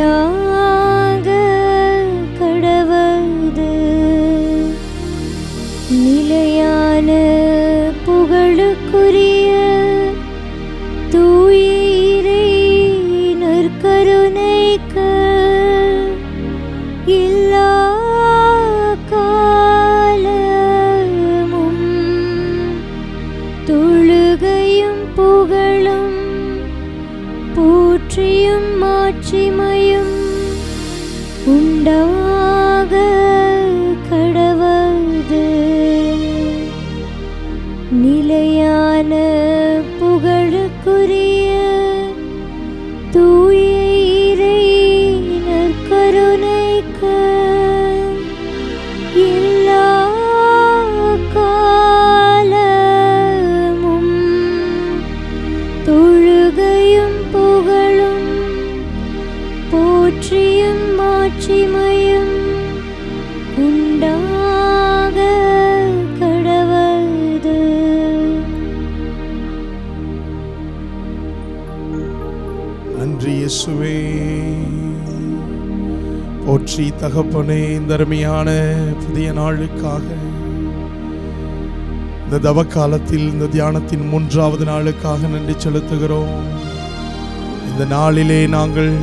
உண்டாக கடவது. நிலையான புகழுக்குரிய தூய இறை நற்கருணைக்கு எல்லா காலமும் தொழுகையும் புகழும் போற்றியும் மாட்சிமையும் உண்டாக கடவது. நிலையான புகழுக்குரிய தூய இறை நற்கருணைக்கு எல்லா காலமும் தொழுகையும் புகழும் போற்றியும் மாட்சிமையும் உண்டாக கடவது. நன்றி இயேசுவே. போற்றி தகப்பனே. இந்த அருமையான புதிய நாளுக்காக, இந்த தவ காலத்தில் இந்த தியானத்தின் 3வது நாளுக்காக நன்றி செலுத்துகிறோம். இந்த நாளிலே நாங்கள்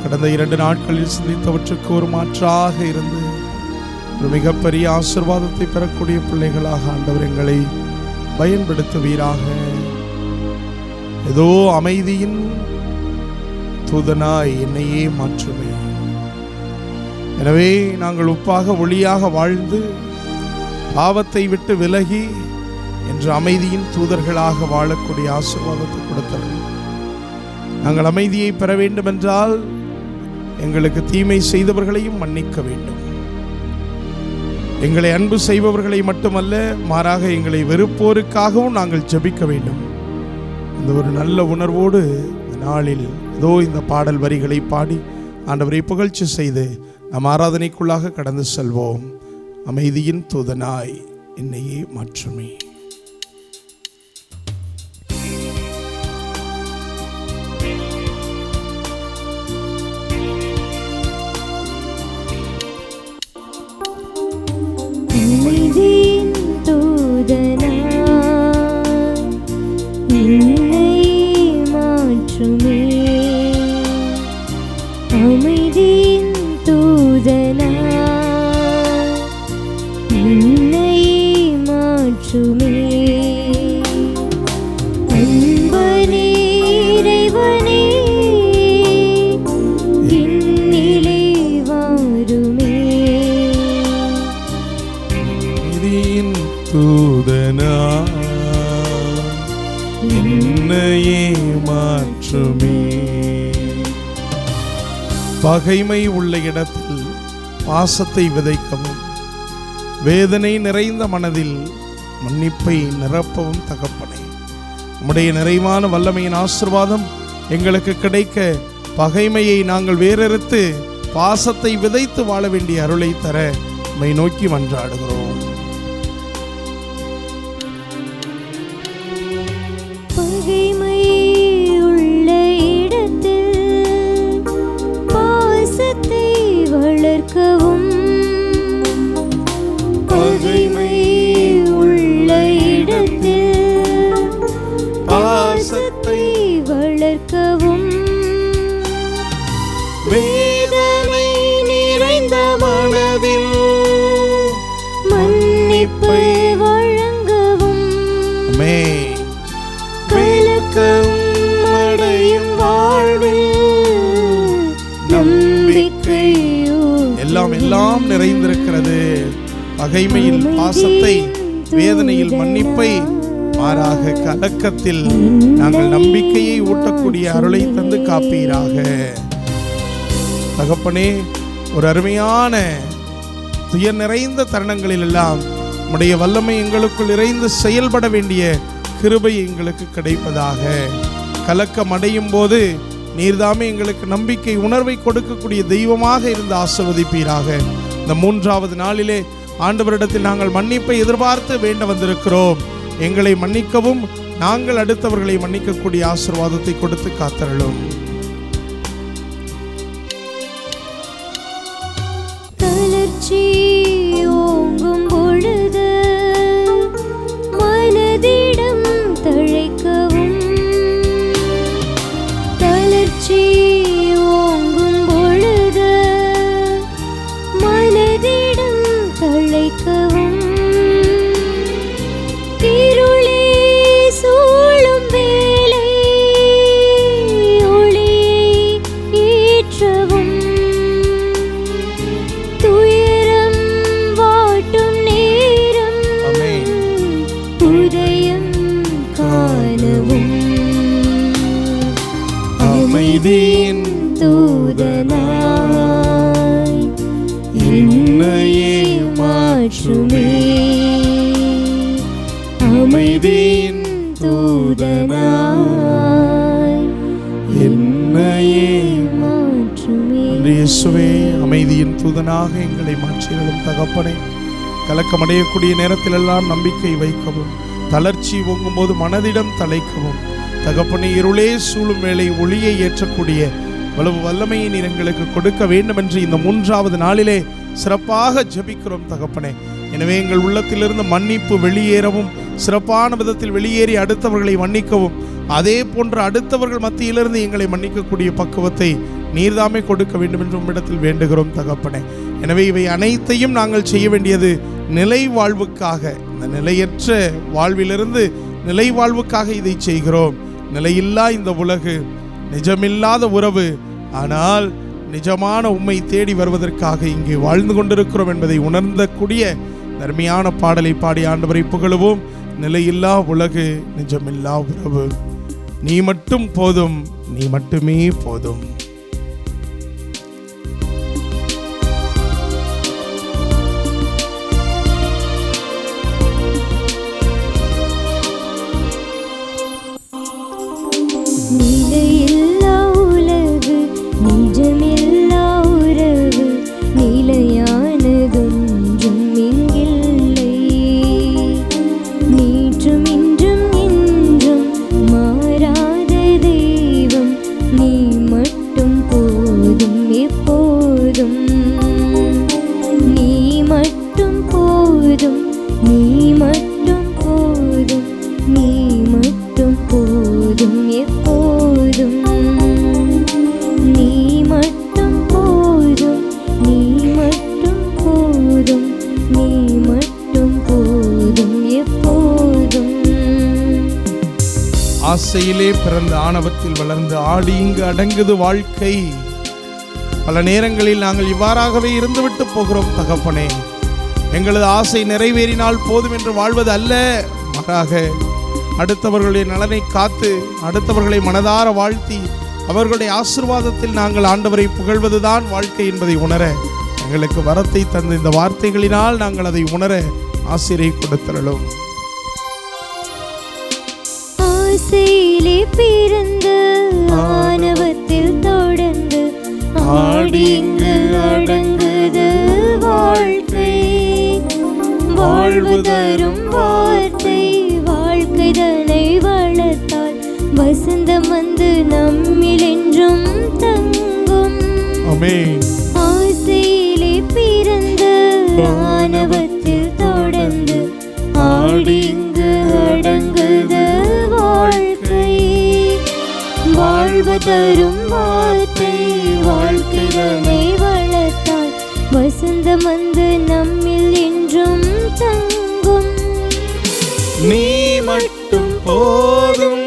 கடந்த 2 நாட்களில் சிந்தித்தவற்றுக்கு ஒரு மாற்றாக இருந்து ஒரு மிகப்பெரிய ஆசீர்வாதத்தை பெறக்கூடிய பிள்ளைகளாக ஆண்டவர் எங்களை பயன்படுத்துவீராக. ஏதோ அமைதியின் தூதனாய் என்னையே மாற்றுமே. எனவே நாங்கள் உப்பாக ஒளியாக வாழ்ந்து பாவத்தை விட்டு விலகி என்று அமைதியின் தூதர்களாக வாழக்கூடிய ஆசீர்வாதத்தை கொடுத்தது. நாங்கள் அமைதியை பெற வேண்டும் என்றால் எங்களுக்கு தீமை செய்தவர்களையும் மன்னிக்க வேண்டும். எங்களை அன்பு செய்பவர்களை மட்டுமல்ல, மாறாக எங்களை வெறுப்போருக்காகவும் நாங்கள் ஜெபிக்க வேண்டும். இந்த ஒரு நல்ல உணர்வோடு இந்த நாளில் ஏதோ இந்த பாடல் வரிகளை பாடி ஆண்டவரை புகழ்ச்சி செய்து நம் ஆராதனைக்குள்ளாக கடந்து செல்வோம். அமைதியின் தூதனாய் என்னையே மாற்றுமே. அமைதியின் தூதனாய் என்னையே மாற்றுமே. அமைதியின் தூதனாய் என்னையே மாற்றுமே. அன்பனே இறைவனே என்னிலே வாருமே. அமைதியின் தூதனாய் என்னையே மாற்றுமே. பகைமை உள்ள இடத்தில் பாசத்தை விதைக்கவும், வேதனை நிறைந்த மனதில் மன்னிப்பை நிரப்பவும் தகப்பனே, உம்முடைய நிறைவான வல்லமையின் ஆசீர்வாதம் எங்களுக்கு கிடைக்க பகைமையை நாங்கள் வேறறுத்து பாசத்தை விதைத்து வாழ வேண்டிய அருளை தர உம்மை நோக்கி மன்றாடுகிறோம். பகைமை உள்ள இடத்தில் பாசத்தை வளர்க்கவும், பகைமை உள்ள இடத்தில் பாசத்தை வளர்க்கவும், வேதனை நிறைந்த மனதில் மன்னிப்பை வழங்கவும், கலக்கம் அடையும் வாழ்வில் நம்பிக்கை எல்லாம் நிறைந்திருக்கிறது. பகைமையில் பாசத்தை, வேதனையில் மன்னிப்பை, மாறாக கலக்கத்தில் நாங்கள் நம்பிக்கையை ஊட்டக்கூடிய அருளை தந்து காப்பீராக. தகப்பனே, ஒரு அருமையான துயர் நிறைந்த தருணங்களில் எல்லாம் உம்முடைய வல்லமை எங்களுக்குள் நிறைந்து செயல்பட வேண்டிய கிருபை எங்களுக்கு கிடைப்பதாக. கலக்கம் அடையும் போது நீர்தாமே எங்களுக்கு நம்பிக்கை உணர்வை கொடுக்கக்கூடிய தெய்வமாக இருந்து ஆசீர்வதிப்பீராக. இந்த 3வது நாளிலே ஆண்டவரிடத்தில் நாங்கள் மன்னிப்பை எதிர்பார்த்து வேண்ட வந்திருக்கிறோம். எங்களை மன்னிக்கவும், நாங்கள் அடுத்தவர்களை மன்னிக்கக்கூடிய ஆசீர்வாதத்தை கொடுத்து காத்தருளும். தளர்ச்சி ஓங்கும் பொழுது மனதிடம் தழைக்கவும். தளர்ச்சி ஓங்கும் பொழுது மனதிடம் தழைக்கவும். இருளே சூழும் வேளை ஒளியை ஏற்றவும். துயரம் வாட்டும் நேரம் உதயம் காணவும். அமைதியின் தூதனாய் என்னையே மாற்றுமே. அமைதியின் தூதனாய் என்னையே மாற்றுமே. இயேசுவே, அமைதியின் தூதனாக எங்களை மாற்றியதும் தகப்பனே, கலக்கமடையக்கூடிய நேரத்திலெல்லாம் நம்பிக்கை வைக்கவும், தளர்ச்சி ஓங்கும் போது மனதிடம் தழைக்கவும். தகப்பனே, இருளே சூழும் வேளை ஒளியை ஏற்றக்கூடிய வலவு வல்லமையை நீர் எங்களுக்கு கொடுக்க வேண்டும் என்று இந்த 3வது நாளிலே சிறப்பாக ஜெபிக்கிறோம் தகப்பனே. எனவே எங்கள் உள்ளத்திலிருந்து மன்னிப்பு வெளியேறவும், சிறப்பான விதத்தில் வெளியேறி அடுத்தவர்களை மன்னிக்கவும், அதே போன்ற அடுத்தவர்கள் மத்தியிலிருந்து எங்களை மன்னிக்கக்கூடிய பக்குவத்தை நீர்தாமே கொடுக்க வேண்டும் என்று உம்மிடத்தில் வேண்டுகிறோம் தகப்பனே. எனவே இவை அனைத்தையும் நாங்கள் செய்ய வேண்டியது நிலை வாழ்வுக்காக. இந்த நிலையற்ற வாழ்விலிருந்து நிலை வாழ்வுக்காக இதை செய்கிறோம். நிலையில்லா இந்த உலகு, நிஜமில்லாத உறவு, ஆனால் நிஜமான உம்மை தேடி வருவதற்காக இங்கே வாழ்ந்து கொண்டிருக்கிறோம் என்பதை உணர்ந்தக்கூடிய தர்மையான பாடலை பாடி ஆண்டவரை புகழுவோம். நிலையில்லா உலகு, நிஜமில்லா உறவு, நீ மட்டும் போதும், நீ மட்டுமே போதும். நிலையில்லா உலகு, நிஜமில்லா உறவு, நிலையானதொன்றும் இங்கில்லை. நேற்றும் இன்றும் என்றும் மாறாத தெய்வம், நீ மட்டும் போதும் எப்போதும். நீ மட்டும் போதும், நீ மட்டும் போதும், நீ மட்டும் போதும் எப்போதும். நீ மட்டும் போதும், நீ மட்டும் போதும், நீ மட்டும் போதும் எப்போதும். ஆசையிலே பிறந்த ஆணவத்தில் வளர்ந்து ஆடி இங்கு அடங்குது வாழ்க்கை. பல நேரங்களில் நாங்கள் இவ்வாறாகவே இருந்துவிட்டு போகிறோம் தகப்பனே. எங்களது ஆசை நிறைவேறினால் போதும் என்று வாழ்வது அல்ல, மாறாக அடுத்தவர்களுடைய நலனை காத்து, அடுத்தவர்களை மனதார வாழ்த்தி, அவர்களுடைய ஆசீர்வாதத்தில் நாங்கள் ஆண்டவரை புகழ்வதுதான் வாழ்க்கை என்பதை உணர எங்களுக்கு வரத்தை தந்த இந்த வார்த்தைகளினால் நாங்கள் அதை உணர ஆசிரியை கொடுத்தருளும். ஆசையிலே பிறந்து ஆணவத்தில் தொடர்ந்து ஆடி இங்கு அடங்குது வாழ்க்கை. வாழ்வு தரும் வார்த்தை, வாழ்க்கை தன்னை வளர்த்தால் வசந்தம் வந்து நம்மில் என்றும் தங்கும். ஆமென். ஆசையிலே பிறந்து ஆணவத்தில் தொடர்ந்து ஆடி இங்கு அடங்குது வாழ்க்கை. வாழ்வு தரும் வார்த்தை, வாழ்க்கை தன்னை வளர்த்தால் வசந்தம் வந்து நம்மில் என்றும் தங்கும். நீ மட்டும் போதும்,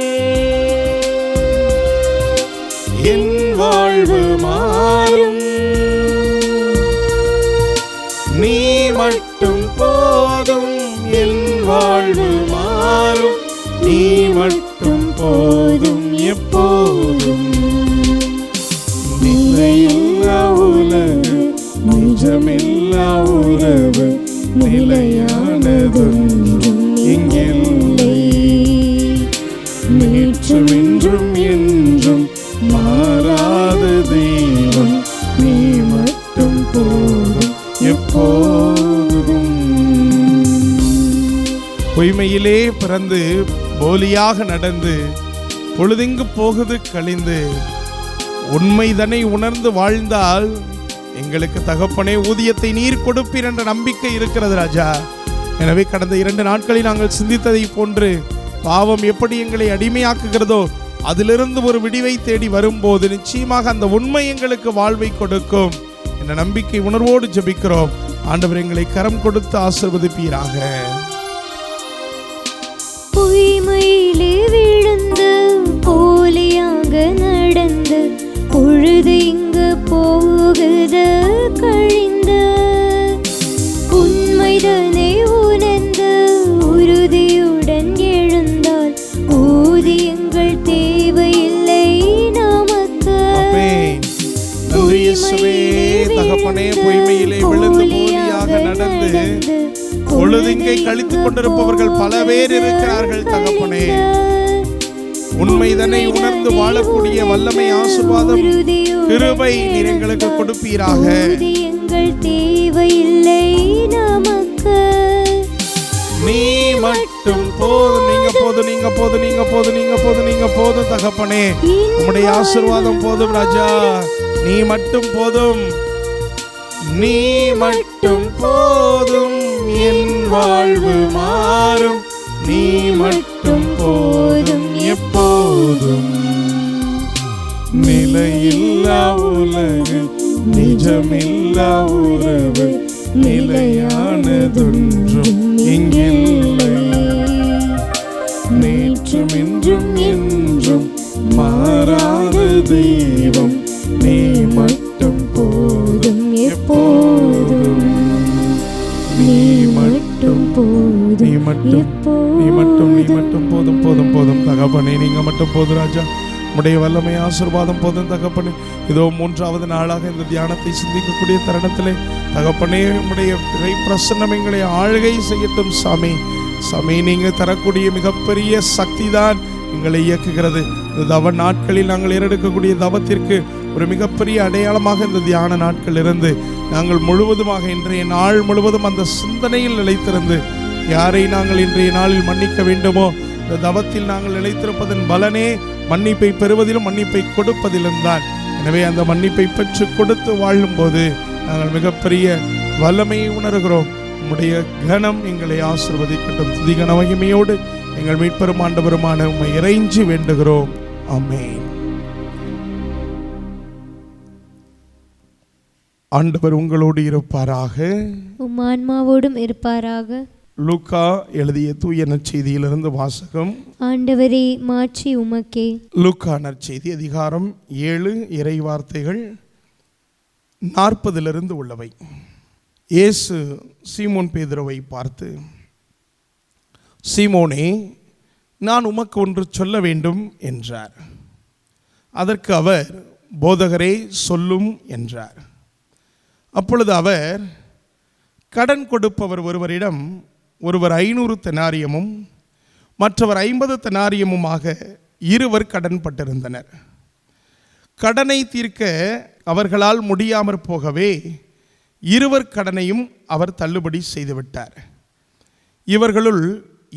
என் வாழ்வு மாறும். நீ மட்டும் போதும், என் வாழ்வு மாறும். நீ மட்டும் போதும் எப்போதும். நிலையில்லா உலகு, நிஜமில்லா உறவு, நிலையானதொன்றும் இங்கில்லை. நேற்றும் இன்றும் என்றும் மாறாத தெய்வம், நீ மட்டும் போதும் எப்போதும். பொய்மையிலே பிறந்து போலியாக நடந்து பொழுதிங்கு போகுது கழிந்து, உண்மைதனை உணர்ந்து வாழ்ந்தால் எங்களுக்கு தகப்பனே ஊதியத்தை நீர் கொடுப்பீர் என்ற நம்பிக்கை இருக்கிறது ராஜா. எனவே கடந்த 2 நாட்களில் நாங்கள் சிந்தித்ததை போன்று பாவம் எப்படி எங்களை அடிமையாக்குகிறதோ அதிலிருந்து ஒரு விடிவை தேடி வரும்போது நிச்சயமாக அந்த உண்மை எங்களுக்கு வாழ்வை கொடுக்கும் என்ற நம்பிக்கை உணர்வோடு ஜெபிக்கிறோம். ஆண்டவர் எங்களை கரம் கொடுத்து ஆசீர்வதிப்பீராக. பொய்மையிலே விழுந்து போலியாக நடந்து பொழுது இங்கு போகுது கழிந்த உண்மைதனை உணர்ந்து உறுதியுடன் எழுந்தால் ஊதியங்கள் தேவையில்லை நமக்கு. தகப்பனே பொய்மையிலே விழுந்து போலியாக நடந்து பொழுதிங்கை கழித்துக் கொண்டிருப்பவர்கள் பல பேர் இருக்கிறார்கள் தகப்பனே. உண்மைதனை உணர்ந்து வாழக்கூடிய வல்லமை, ஆசீர்வாதம், கிருபை நீர் எங்களுக்கு கொடுப்பீராக. தேவையில்லை நமக்கு. நீ மட்டும் போதும், நீங்க போதும், நீங்க போதும், நீங்க போதும், நீங்க போதும், நீங்க போதும் தகப்பனே. உம்முடைய ஆசீர்வாதம் போதும் ராஜா. நீ மட்டும் போதும், நீ மட்டும் போதும், என் வாழ்வு மாறும். நீ மட்டும் போதும் எப்போதும். நிலையில்லா உலகு, நிஜமில்லா உறவு, நிலையானதொன்றும் இங்கில்லை. நேற்றும் இன்றும் என்றும் மாறாத தெய்வம் நீ மட்டும் போதும் எப்போதும். நீ மட்டும் போதும், நீ மட்டும், நீ மட்டும், நீ மட்டும் போதும், போதும், போதும் தகப்பனே. நீங்க மட்டும் போதும் ராஜா. உடைய வல்லமை, ஆசீர்வாதம் போதும் தகப்பனே. இதோ 3வது நாளாக இந்த தியானத்தை சிந்திக்கக்கூடிய தருணத்திலே தகப்பனே உடைய பிரசன்னம் எங்களை ஆளுகை செய்யட்டும் சாமி. சாமி நீங்க தரக்கூடிய மிகப்பெரிய சக்தி தான் எங்களை இயக்குகிறது. இந்த தவ நாட்களில் நாங்கள் ஏறெடுக்கக்கூடிய தவத்திற்கு ஒரு மிகப்பெரிய அடையாளமாக இந்த தியான நாட்கள் இருந்து நாங்கள் முழுவதுமாக இன்றைய நாள் முழுவதும் அந்த சிந்தனையில் நிலைத்திருந்து யாரை நாங்கள் இன்றைய நாளில் மன்னிக்க வேண்டுமோ இந்த தவத்தில் நாங்கள் நிலைத்திருப்பதன் பலனே மன்னிப்பை பெறுவதிலும் மன்னிப்பை கொடுப்பதிலும் தான். எனவே அந்த மன்னிப்பை பெற்று கொடுத்து வாழும்போது நாங்கள் மிகப்பெரிய வல்லமையை உணர்கிறோம். உம்முடைய கனம் எங்களை ஆசீர்வதிக்கட்டும். துதி கன மகிமையோடு எங்கள் மீட்பெரும் ஆண்டவருமான உம்மை இறைஞ்சி வேண்டுகிறோம். ஆமென். ஆண்டவர் உங்களோடு இருப்பாராக, உம் ஆன்மாவோடும் இருப்பாராக. லூக்கா எழுதிய தூய நற்செய்தியிலிருந்து வாசகம். ஆண்டவரே மாட்சி உமக்கே. லூக்கா நற்செய்தி அதிகாரம் 7 இறை வார்த்தைகள் 40 உள்ளவை. இயேசு சீமோன் பேதுருவை பார்த்து, சீமோனே, நான் உமக்கு ஒன்று சொல்ல வேண்டும் என்றார். அதற்கு அவர், போதகரே சொல்லும் என்றார். அப்பொழுது அவர், கடன் கொடுப்பவர் ஒருவரிடம் ஒருவர் 500 தெனாரியமும் மற்றவர் 50 தெனாரியமுமாக இருவர் கடன் பட்டிருந்தனர். கடனை தீர்க்க அவர்களால் முடியாமற் போகவே இருவர் கடனையும் அவர் தள்ளுபடி செய்துவிட்டார். இவர்களுள்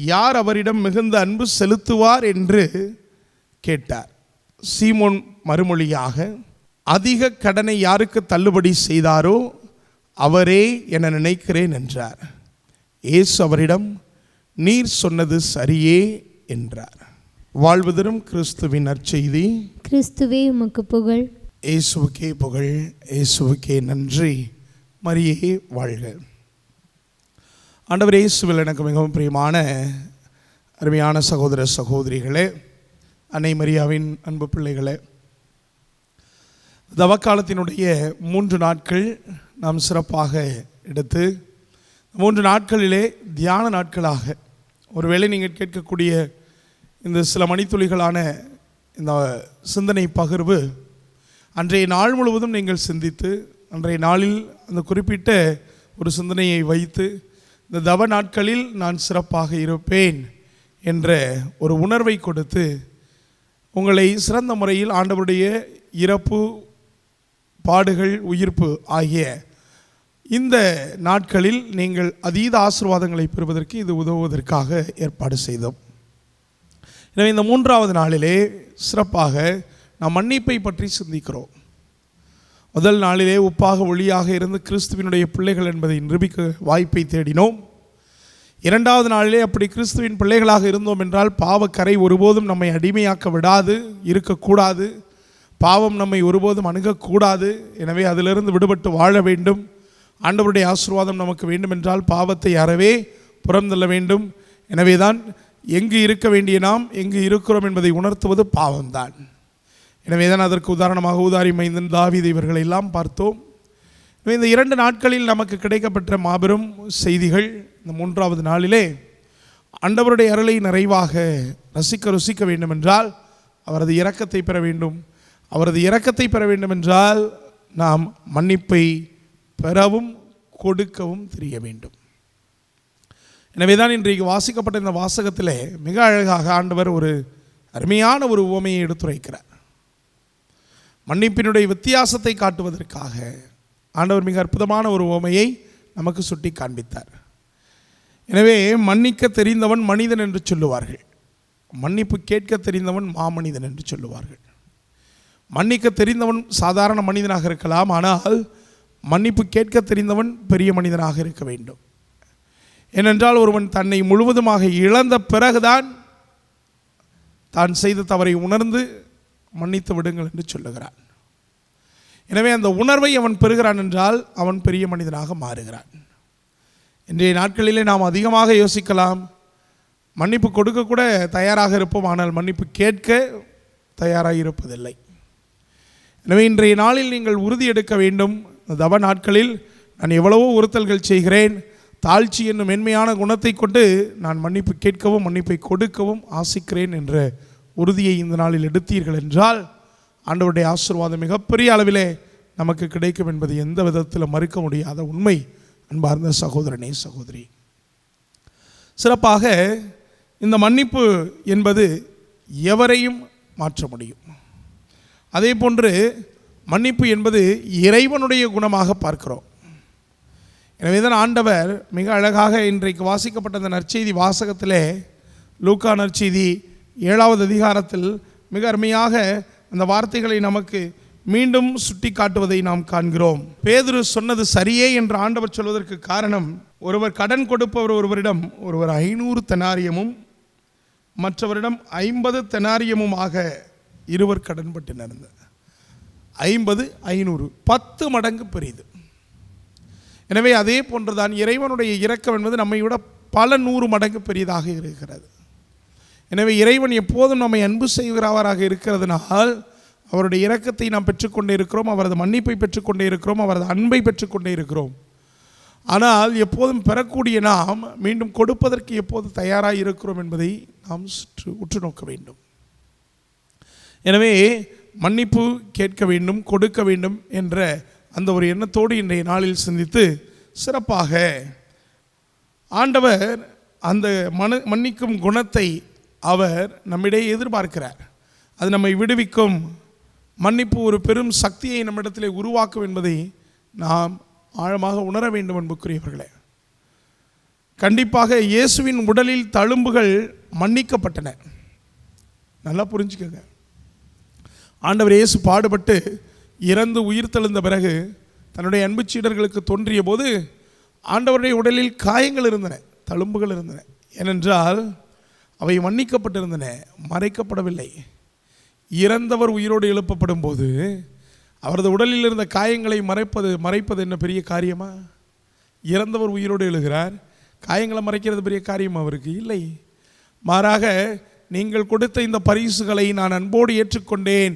யார் அவரிடம் மிகுந்த அன்பு செலுத்துவார் என்று கேட்டார். சீமோன் மறுமொழியாக, அதிக கடனை யாருக்கு தள்ளுபடி செய்தாரோ அவரே என நினைக்கிறேன் என்றார். இயேசு அவரிடம், நீர் சொன்னது சரியே என்றார். வாழ்வு தரும் கிறிஸ்துவின் நற்செய்தி. கிறிஸ்துவே உமக்கு புகழ். இயேசுவுக்கே புகழ், இயேசுவுக்கே நன்றி. மரியே வாழ்க. ஆண்டவர் இயேசுவில் எனக்கு மிகவும் பிரியமான அருமையான சகோதர சகோதரிகளே, அன்னை மரியாவின் அன்பு பிள்ளைகளே, தவக்காலத்தினுடைய 3 நாட்கள் நாம் சிறப்பாக எடுத்து 3 நாட்களிலே தியான நாட்களாக ஒருவேளை நீங்கள் கேட்கக்கூடிய இந்த சில மணித்துளிகளான இந்த சிந்தனை பகிர்வு அன்றைய நாள் முழுவதும் நீங்கள் சிந்தித்து அன்றைய நாளில் அந்த குறிப்பிட்ட ஒரு சிந்தனையை வைத்து இந்த தவ நாட்களில் நான் சிறப்பாக இருப்பேன் என்ற ஒரு உணர்வை கொடுத்து உங்களை சிறந்த முறையில் ஆண்டவருடைய இறப்பு, பாடுகள், உயிர்ப்பு ஆகிய இந்த நாட்களில் நீங்கள் அதீத ஆசீர்வாதங்களை பெறுவதற்கு இது உதவுவதற்காக ஏற்பாடு செய்தோம். எனவே இந்த 3வது நாளிலே சிறப்பாக நாம் மன்னிப்பை பற்றி சிந்திக்கிறோம். முதல் நாளிலே உப்பாக ஒளியாக இருந்து கிறிஸ்துவினுடைய பிள்ளைகள் என்பதை நிரூபிக்க வாய்ப்பை தேடினோம். இரண்டாவது நாளிலே அப்படி கிறிஸ்துவின் பிள்ளைகளாக இருந்தோம் என்றால் பாவக்கரை ஒருபோதும் நம்மை அடிமையாக்க விடாது, இருக்கக்கூடாது. பாவம் நம்மை ஒருபோதும் அணுகக்கூடாது. எனவே அதிலிருந்து விடுபட்டு வாழ வேண்டும். ஆண்டவருடைய ஆசீர்வாதம் நமக்கு வேண்டும் என்றால் பாவத்தை அறவே புறந்தள்ள வேண்டும். எனவே தான் எங்கு இருக்க வேண்டிய நாம் எங்கு இருக்கிறோம் என்பதை உணர்த்துவது பாவம்தான். எனவே தான் அதற்கு உதாரணமாக ஊதாரி மைந்தன் தாவீது இவர்களை எல்லாம் பார்த்தோம். எனவே இந்த 2 நாட்களில் நமக்கு கிடைக்கப்பட்ட மாபெரும் செய்திகள். இந்த 3வது நாளிலே ஆண்டவருடைய அருளை நிறைவாக ருசிக்க வேண்டும் என்றால் அவரது இரக்கத்தை பெற வேண்டும். அவரது இரக்கத்தை பெற வேண்டும் என்றால் நாம் மன்னிப்பை பெறவும் கொடுக்கவும் தெரிய வேண்டும். எனவே தான் இன்றைக்கு வாசிக்கப்பட்ட இந்த வாசகத்திலே மிக அழகாக ஆண்டவர் ஒரு அருமையான ஒரு உவமையை எடுத்துரைக்கிறார். மன்னிப்பினுடைய வித்தியாசத்தை காட்டுவதற்காக ஆண்டவர் மிக அற்புதமான ஒரு உவமையை நமக்கு சுட்டி காண்பித்தார். எனவே மன்னிக்க தெரிந்தவன் மனிதன் என்று சொல்லுவார்கள், மன்னிப்பு கேட்க தெரிந்தவன் மாமனிதன் என்று சொல்லுவார்கள். மன்னிக்க தெரிந்தவன் சாதாரண மனிதனாக இருக்கலாம், ஆனால் மன்னிப்பு கேட்க தெரிந்தவன் பெரிய மனிதனாக இருக்க வேண்டும். ஏனென்றால் ஒருவன் தன்னை முழுவதுமாக இழந்த பிறகுதான் தான் செய்த தவறை உணர்ந்து மன்னித்து விடுங்கள் என்று சொல்லுகிறான். எனவே அந்த உணர்வை அவன் பெறுகிறான் என்றால் அவன் பெரிய மனிதனாக மாறுகிறான். இன்றைய நாட்களிலே நாம் அதிகமாக யோசிக்கலாம், மன்னிப்பு கொடுக்க கூட தயாராக இருப்போம், ஆனால் மன்னிப்பு கேட்க தயாராக இருப்பதில்லை. எனவே இன்றைய நாளில் நீங்கள் உறுதி எடுக்க வேண்டும். தவ நாட்களில் நான் எவ்வளவோ உறுத்தல்கள் செய்கிறேன், தாழ்ச்சி என்னும் மென்மையான குணத்தை கொண்டு நான் மன்னிப்பு கேட்கவும் மன்னிப்பை கொடுக்கவும் ஆசிக்கிறேன் என்ற உறுதியை இந்த நாளில் எடுத்தீர்கள் என்றால் ஆண்டவருடைய ஆசீர்வாதம் மிகப்பெரிய அளவிலே நமக்கு கிடைக்கும் என்பது எந்த விதத்தில் மறுக்க முடியாத உண்மை. அன்பார்ந்த சகோதரனே சகோதரி, சிறப்பாக இந்த மன்னிப்பு என்பது எவரையும் மாற்ற முடியும். அதே போன்று மன்னிப்பு என்பது இறைவனுடைய குணமாக பார்க்கிறோம். எனவே தான் ஆண்டவர் மிக அழகாக இன்றைக்கு வாசிக்கப்பட்ட அந்த நற்செய்தி வாசகத்திலே லூக்கா நற்செய்தி 7வது அதிகாரத்தில் மிக அருமையாக அந்த வார்த்தைகளை நமக்கு மீண்டும் சுட்டி காட்டுவதை நாம் காண்கிறோம். பேதுரு சொன்னது சரியே என்று ஆண்டவர் சொல்வதற்கு காரணம், ஒருவர் கடன் கொடுப்பவர் ஒருவரிடம் 500 தெனாரியமும் மற்றவரிடம் 50 தெனாரியமுமாக இருவர் கடன்பட்டினர். 50 500 10 மடங்கு பெரிது. எனவே அதே போன்றுதான் இறைவனுடைய இரக்கம் என்பது நம்மை விட பல 100 மடங்கு பெரியதாக இருக்கிறது. எனவே இறைவன் எப்போதும் நம்மை அன்பு செய்கிறவராக இருக்கிறதுனால் அவருடைய இரக்கத்தை நாம் பெற்றுக்கொண்டே இருக்கிறோம், அவரது மன்னிப்பை பெற்றுக்கொண்டே இருக்கிறோம், அவரது அன்பை பெற்றுக்கொண்டே இருக்கிறோம். ஆனால் எப்போதும் பெறக்கூடிய நாம் மீண்டும் கொடுப்பதற்கு எப்போது தயாராக இருக்கிறோம் என்பதை நாம் உற்று நோக்க வேண்டும். எனவே மன்னிப்பு கேட்க வேண்டும், கொடுக்க வேண்டும் என்ற அந்த ஒரு எண்ணத்தோடு இன்றைய நாளில் சிந்தித்து சிறப்பாக ஆண்டவர் அந்த மன்னிக்கும் குணத்தை அவர் நம்மிடையே எதிர்பார்க்கிறார். அது நம்மை விடுவிக்கும். மன்னிப்பு ஒரு பெரும் சக்தியை நம்மிடத்தில் உருவாக்கும் என்பதை நாம் ஆழமாக உணர வேண்டும். அன்புக்குரியவர்களே, கண்டிப்பாக இயேசுவின் உடலில் தழும்புகள் மன்னிக்கப்பட்டன. நல்லா புரிஞ்சுக்கங்க. ஆண்டவர் இயேசு பாடுபட்டு இறந்து உயிர் தெழுந்த பிறகு தன்னுடைய அன்பு சீடர்களுக்கு தோன்றிய போது ஆண்டவருடைய உடலில் காயங்கள் இருந்தன, தழும்புகள் இருந்தன. ஏனென்றால் அவை மன்னிக்கப்பட்டிருந்தன, மறைக்கப்படவில்லை. இறந்தவர் உயிரோடு எழுப்பப்படும் போது அவரது உடலில் இருந்த காயங்களை மறைப்பது என்ன பெரிய காரியமா? இறந்தவர் உயிரோடு எழுகிறார், காயங்களை மறைக்கிறது பெரிய காரியம் அவருக்கு இல்லை. மாறாக நீங்கள் கொடுத்த இந்த பரிசுகளை நான் அன்போடு ஏற்றுக்கொண்டேன்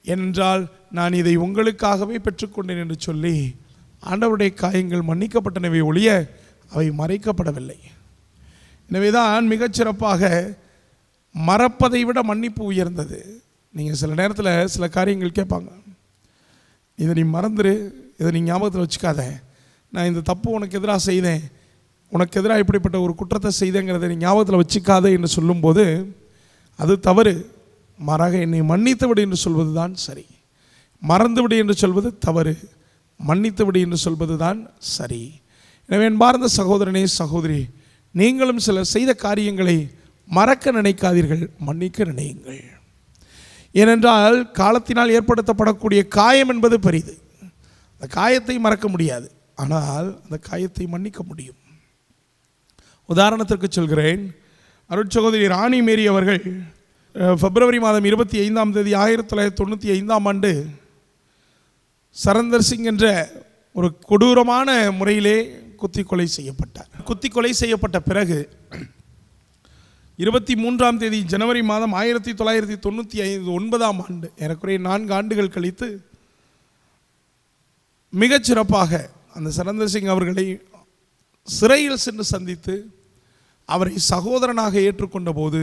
என்றால் நான் இதை உங்களுக்காகவே பெற்றுக்கொண்டேன் என்று சொல்லி ஆண்டவருடைய காயங்கள் மன்னிக்கப்பட்டனவே ஒழிய அவை மறைக்கப்படவில்லை. எனவே தான் மிகச்சிறப்பாக மறப்பதை விட மன்னிப்பு உயர்ந்தது. நீங்கள் சில நேரத்தில் சில காரியங்கள் கேட்பாங்க, இதை நீ மறந்துரு, இதை நீ ஞாபகத்தில் வச்சுக்காத, நான் இந்த தப்பு உனக்கு எதிராக செய்தேன், உனக்கு எதிராக இப்படிப்பட்ட ஒரு குற்றத்தை செய்தேங்கிறத நீ ஞாபகத்தில் வச்சுக்காத என்று சொல்லும்போது அது தவறு. மாறாக என்னை மன்னித்து விடு என்று சொல்வது தான் சரி. மறந்து விடு என்று சொல்வது தவறு, மன்னித்து விடு என்று சொல்வது தான் சரி. எனவே அன்பார்ந்த சகோதரனே சகோதரி, நீங்களும் சிலர் செய்த காரியங்களை மறக்க நினைக்காதீர்கள், மன்னிக்க நினையுங்கள். ஏனென்றால் காலத்தினால் ஏற்படுத்தப்படக்கூடிய காயம் என்பது பெரிது. அந்த காயத்தை மறக்க முடியாது, ஆனால் அந்த காயத்தை மன்னிக்க முடியும். உதாரணத்திற்கு சொல்கிறேன். அருட்சகோதரி ராணி மேரி அவர்கள் பிப்ரவரி மாதம் 25ஆம் தேதி 1995ஆம் ஆண்டு சரந்தர் சிங் என்ற ஒரு கொடூரமான முறையிலே குத்தி கொலை செய்யப்பட்டார். குத்தி கொலை செய்யப்பட்ட பிறகு 23ஆம் தேதி ஜனவரி மாதம் 1999ஆம் ஆண்டு, ஏறக்குறைய 4 ஆண்டுகள் கழித்து மிகச்சிறப்பாக அந்த சரந்தர் சிங் அவர்களை சிறையில் சென்று சந்தித்து அவரை சகோதரனாக ஏற்றுக்கொண்ட போது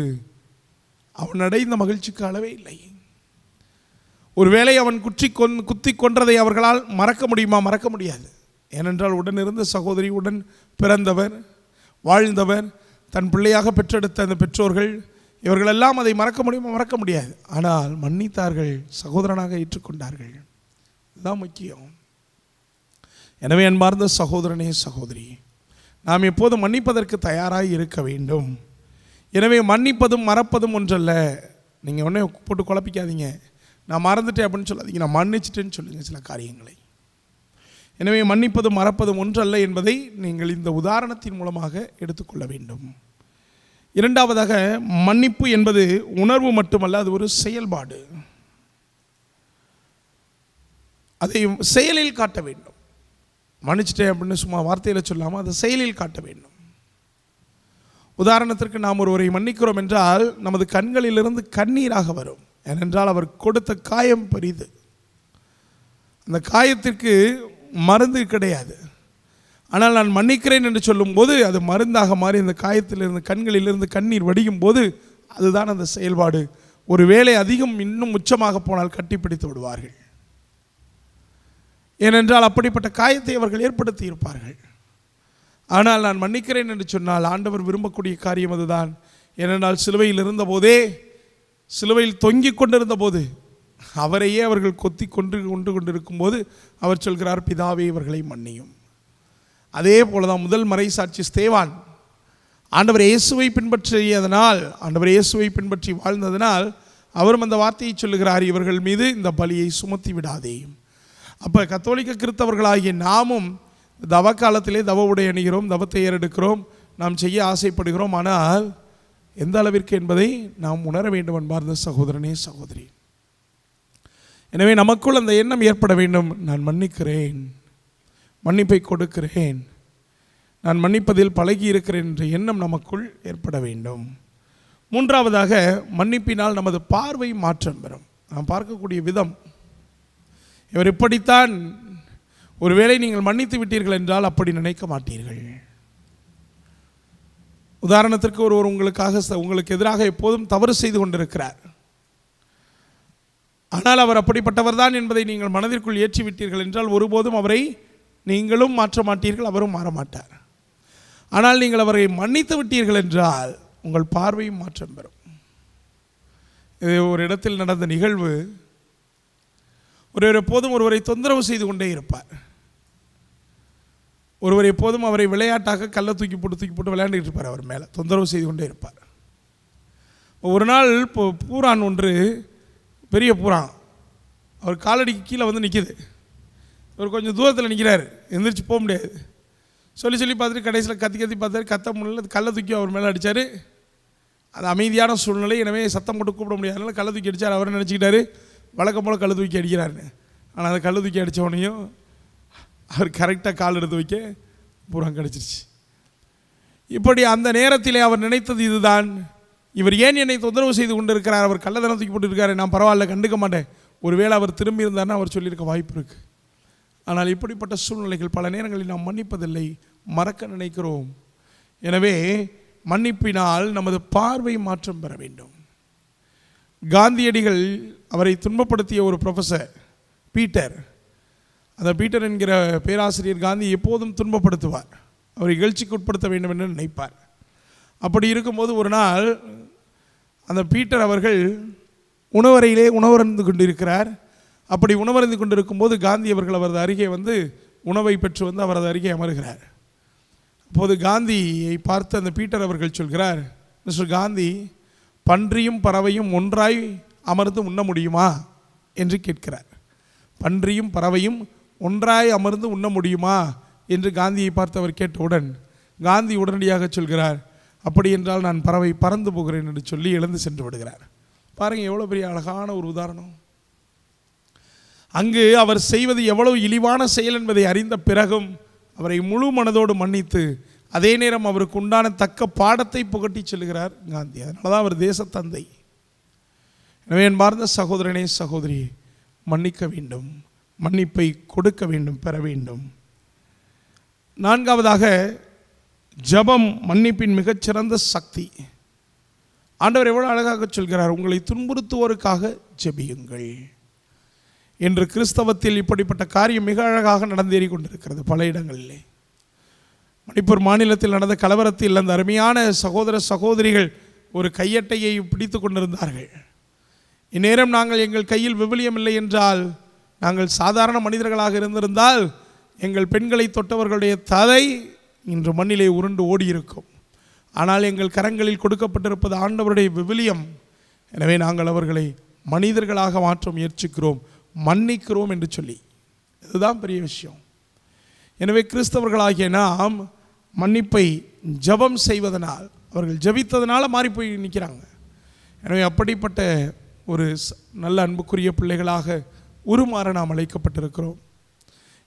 அவன் அடைந்த மகிழ்ச்சிக்கு அளவே இல்லை. ஒருவேளை அவன் குத்தி கொன்றதை அவர்களால் மறக்க முடியுமா? மறக்க முடியாது. ஏனென்றால் உடனிருந்த சகோதரி, உடன் பிறந்தவர், வாழ்ந்தவர், தன் பிள்ளையாக பெற்றெடுத்த அந்த பெற்றோர்கள், இவர்களெல்லாம் அதை மறக்க முடியுமா? மறக்க முடியாது. ஆனால் மன்னித்தார்கள், சகோதரனாக ஏற்றுக்கொண்டார்கள். இதுதான் முக்கியம். எனவே அன்பார்ந்த சகோதரனே, சகோதரி, நாம் எப்போதும் மன்னிப்பதற்கு தயாராக இருக்க வேண்டும். எனவே மன்னிப்பதும் மறப்பதும் ஒன்றல்ல. நீங்கள் உடனே போட்டு குழப்பிக்காதீங்க. நான் மறந்துட்டேன் அப்படின்னு சொல்லாதீங்க, நான் மன்னிச்சிட்டேன்னு சொல்லுங்கள் சில காரியங்களை. எனவே மன்னிப்பதும் மறப்பதும் ஒன்றல்ல என்பதை நீங்கள் இந்த உதாரணத்தின் மூலமாக எடுத்துக்கொள்ள வேண்டும். இரண்டாவதாக, மன்னிப்பு என்பது உணர்வு மட்டுமல்ல, அது ஒரு செயல்பாடு. அதை செயலில் காட்ட வேண்டும். மன்னிச்சிட்டேன் அப்படின்னு சும்மா வார்த்தையில் சொல்லாமல் அதை செயலில் காட்ட வேண்டும். உதாரணத்திற்கு, நாம் ஒருவரை மன்னிக்கிறோம் என்றால் நமது கண்களிலிருந்து கண்ணீராக வரும். ஏனென்றால் அவர் கொடுத்த காயம் பெரிது. அந்த காயத்திற்கு மருந்து கிடையாது. ஆனால் நான் மன்னிக்கிறேன் என்று சொல்லும்போது அது மருந்தாக மாறி அந்த காயத்திலிருந்து கண்களிலிருந்து கண்ணீர் வடியும் போது அதுதான் அந்த செயல்பாடு. ஒரு வேளை அதிகம் இன்னும் உச்சமாக போனால் கட்டிப்பிடித்து விடுவார்கள். ஏனென்றால் அப்படிப்பட்ட காயத்தை அவர்கள் ஏற்படுத்தி இருப்பார்கள். ஆனால் நான் மன்னிக்கிறேன் என்று சொன்னால் ஆண்டவர் விரும்பக்கூடிய காரியம் அதுதான். ஏனென்றால் சிலுவையில் இருந்தபோதே, சிலுவையில் தொங்கிக் கொண்டிருந்த போது, அவரையே அவர்கள் கொத்தி கொண்டிருக்கும் போது அவர் சொல்கிறார், பிதாவே இவர்களை மன்னியும். அதே போலதான் முதல் மறைசாட்சி ஸ்தேவான் ஆண்டவர் இயேசுவை பின்பற்றியதனால், ஆண்டவர் இயேசுவை பின்பற்றி வாழ்ந்ததனால் அவரும் அந்த வார்த்தையை சொல்லுகிறார், இவர்கள் மீது இந்த பலியை சுமத்தி விடாதே. அப்போ கத்தோலிக்க கிறிஸ்தவர்களாகிய நாமும் தவ காலத்திலே தவ உடை அணிகிறோம், தவத்தை ஏறெடுக்கிறோம், நாம் செய்ய ஆசைப்படுகிறோம். ஆனால் எந்த அளவிற்கு என்பதை நாம் உணர வேண்டும் அன்பார்ந்த சகோதரனே, சகோதரி. எனவே நமக்குள் அந்த எண்ணம் ஏற்பட வேண்டும். நான் மன்னிக்கிறேன், மன்னிப்பை கொடுக்கிறேன், நான் மன்னிப்பதில் பழகி இருக்கிறேன் என்ற எண்ணம் நமக்குள் ஏற்பட வேண்டும். மூன்றாவதாக, மன்னிப்பினால் நமது பார்வை மாற்றம் பெறும். நாம் பார்க்கக்கூடிய விதம், இவர் இப்படித்தான், ஒருவேளை நீங்கள் மன்னித்து விட்டீர்கள் என்றால் அப்படி நினைக்க மாட்டீர்கள். உதாரணத்திற்கு, ஒருவர் உங்களுக்கு எதிராக எப்போதும் தவறு செய்து கொண்டிருக்கிறார். ஆனால் அவர் அப்படிப்பட்டவர் தான் என்பதை நீங்கள் மனதிற்குள் ஏற்றிவிட்டீர்கள் என்றால் ஒருபோதும் அவரை நீங்களும் மாற்ற மாட்டீர்கள், அவரும் மாற மாட்டார். ஆனால் நீங்கள் அவரை மன்னித்து விட்டீர்கள் என்றால் உங்கள் பார்வையும் மாற்றம் பெறும். இது ஒரு இடத்தில் நடந்த நிகழ்வு. ஒருவர் எப்போதும் ஒருவரை தொந்தரவு செய்து கொண்டே இருப்பார். ஒருவர் எப்போதும் அவரை விளையாட்டாக கல்லை தூக்கி போட்டு விளையாண்டுட்டு இருப்பார். அவர் மேலே தொந்தரவு செய்து கொண்டே இருப்பார். ஒரு நாள் பூரான் ஒன்று, பெரிய பூரான், அவர் காலடிக்கு கீழே வந்து நிற்கிது. அவர் கொஞ்சம் தூரத்தில் நிற்கிறார், எந்திரிச்சு போக முடியாது. சொல்லி பார்த்துட்டு கடைசியில் கத்தி பார்த்தாரு, கத்த முடியல. கல்லை தூக்கி அவர் மேலே அடித்தார். அது அமைதியான சூழ்நிலை, எனவே சத்தம் போட்டு கூப்பிட முடியாதனால கல்லை தூக்கி அடித்தார். அவர் நினச்சிக்கிட்டாரு வழக்கம் போல் கல்லை தூக்கி அடிக்கிறாருன்னு. ஆனால் அந்த கல்லை தூக்கி அடித்தவனையும் அவர் கரெக்டாக கால் எடுத்து வைக்க பூரான் கிடச்சிருச்சு. இப்படி அந்த நேரத்திலே அவர் நினைத்தது இதுதான், இவர் ஏன் என்னை தொந்தரவு செய்து கொண்டு இருக்கிறார்? அவர் கள்ளதனம் தூக்கி போட்டுருக்காரு, நான் பரவாயில்ல, கண்டுக்க மாட்டேன். ஒருவேளை அவர் திரும்பி இருந்தார்னா அவர் சொல்லியிருக்க வாய்ப்பு இருக்குது. ஆனால் இப்படிப்பட்ட சூழ்நிலைகள் பல நேரங்களில் நாம் மன்னிப்பதில்லை, மறக்க நினைக்கிறோம். எனவே மன்னிப்பினால் நமது பார்வை மாற்றம் பெற வேண்டும். காந்தியடிகள் அவரை துன்பப்படுத்திய ஒரு ப்ரொஃபஸர் பீட்டர், அந்த பீட்டர் என்கிற பேராசிரியர் காந்தி எப்போதும் துன்பப்படுத்துவார், அவரை இகழ்ச்சிக்கு உட்படுத்த வேண்டும் என்று நினைப்பார். அப்படி இருக்கும்போது ஒரு நாள் அந்த பீட்டர் அவர்கள் உணவறையிலே உணவருந்து கொண்டிருக்கிறார். அப்படி உணவருந்து கொண்டிருக்கும்போது காந்தி அவர்கள் அவரது அருகே வந்து உணவை பெற்று வந்து அவரது அருகே அமர்கிறார். அப்போது காந்தியை பார்த்து அந்த பீட்டர் அவர்கள் சொல்கிறார், மிஸ்டர் காந்தி, பன்றியும் பறவையும் ஒன்றாய் அமர்ந்து உண்ண முடியுமா என்று கேட்கிறார். பன்றியும் பறவையும் ஒன்றாய் அமர்ந்து உண்ண முடியுமா என்று காந்தியை பார்த்து அவர் கேட்டவுடன் காந்தி உடனடியாக சொல்கிறார், அப்படி என்றால் நான் பறவை பறந்து போகிறேன் என்று சொல்லி எழுந்து சென்று விடுகிறார். பாருங்கள், எவ்வளோ பெரிய அழகான ஒரு உதாரணம். அங்கு அவர் செய்வது எவ்வளவு இழிவான செயல் என்பதை அறிந்த பிறகும் அவரை முழு மனதோடு மன்னித்து அதே நேரம் அவருக்கு உண்டான தக்க பாடத்தை புகட்டி செல்கிறார் காந்தி. அதனால தான் அவர் தேசத்தந்தை. எனவே என்பார்ந்த சகோதரனே சகோதரியே, மன்னிக்க வேண்டும், மன்னிப்பை கொடுக்க வேண்டும், பெற வேண்டும். நான்காவதாக, ஜெபம் மன்னிப்பின் மிகச்சிறந்த சக்தி. ஆண்டவர் எவ்வளவு அழகாக சொல்கிறார், உங்களை துன்புறுத்துவோருக்காக ஜெபியுங்கள் என்று. கிறிஸ்தவத்தில் இப்படிப்பட்ட காரியம் மிக அழகாக நடந்தேறி கொண்டிருக்கிறது பல இடங்களிலே. மணிப்பூர் மாநிலத்தில் நடந்த கலவரத்தில் அந்த அருமையான சகோதர சகோதரிகள் ஒரு கையட்டையை பிடித்து கொண்டிருந்தார்கள். இந்நேரம் நாங்கள் எங்கள் கையில் விவிலியம் இல்லை என்றால், நாங்கள் சாதாரண மனிதர்களாக இருந்திருந்தால் எங்கள் பெண்களை தொட்டவர்களுடைய தலை இன்று மண்ணிலே உருண்டு ஓடியிருக்கும். ஆனால் எங்கள் கரங்களில் கொடுக்கப்பட்டிருப்பது ஆண்டவருடைய விவிலியம். எனவே நாங்கள் அவர்களை மனிதர்களாக மாற்ற முயற்சிக்கிறோம், மன்னிக்கிறோம் என்று சொல்லி. இதுதான் பெரிய விஷயம். எனவே கிறிஸ்தவர்களாகிய நாம் மன்னிப்பை ஜெபம் செய்வதனால், அவர்கள் ஜெபித்ததனால மாறி போய் நிற்கிறாங்க. எனவே அப்படிப்பட்ட ஒரு நல்ல அன்புக்குரிய பிள்ளைகளாக உருமாற நாம் அழைக்கப்பட்டிருக்கிறோம்.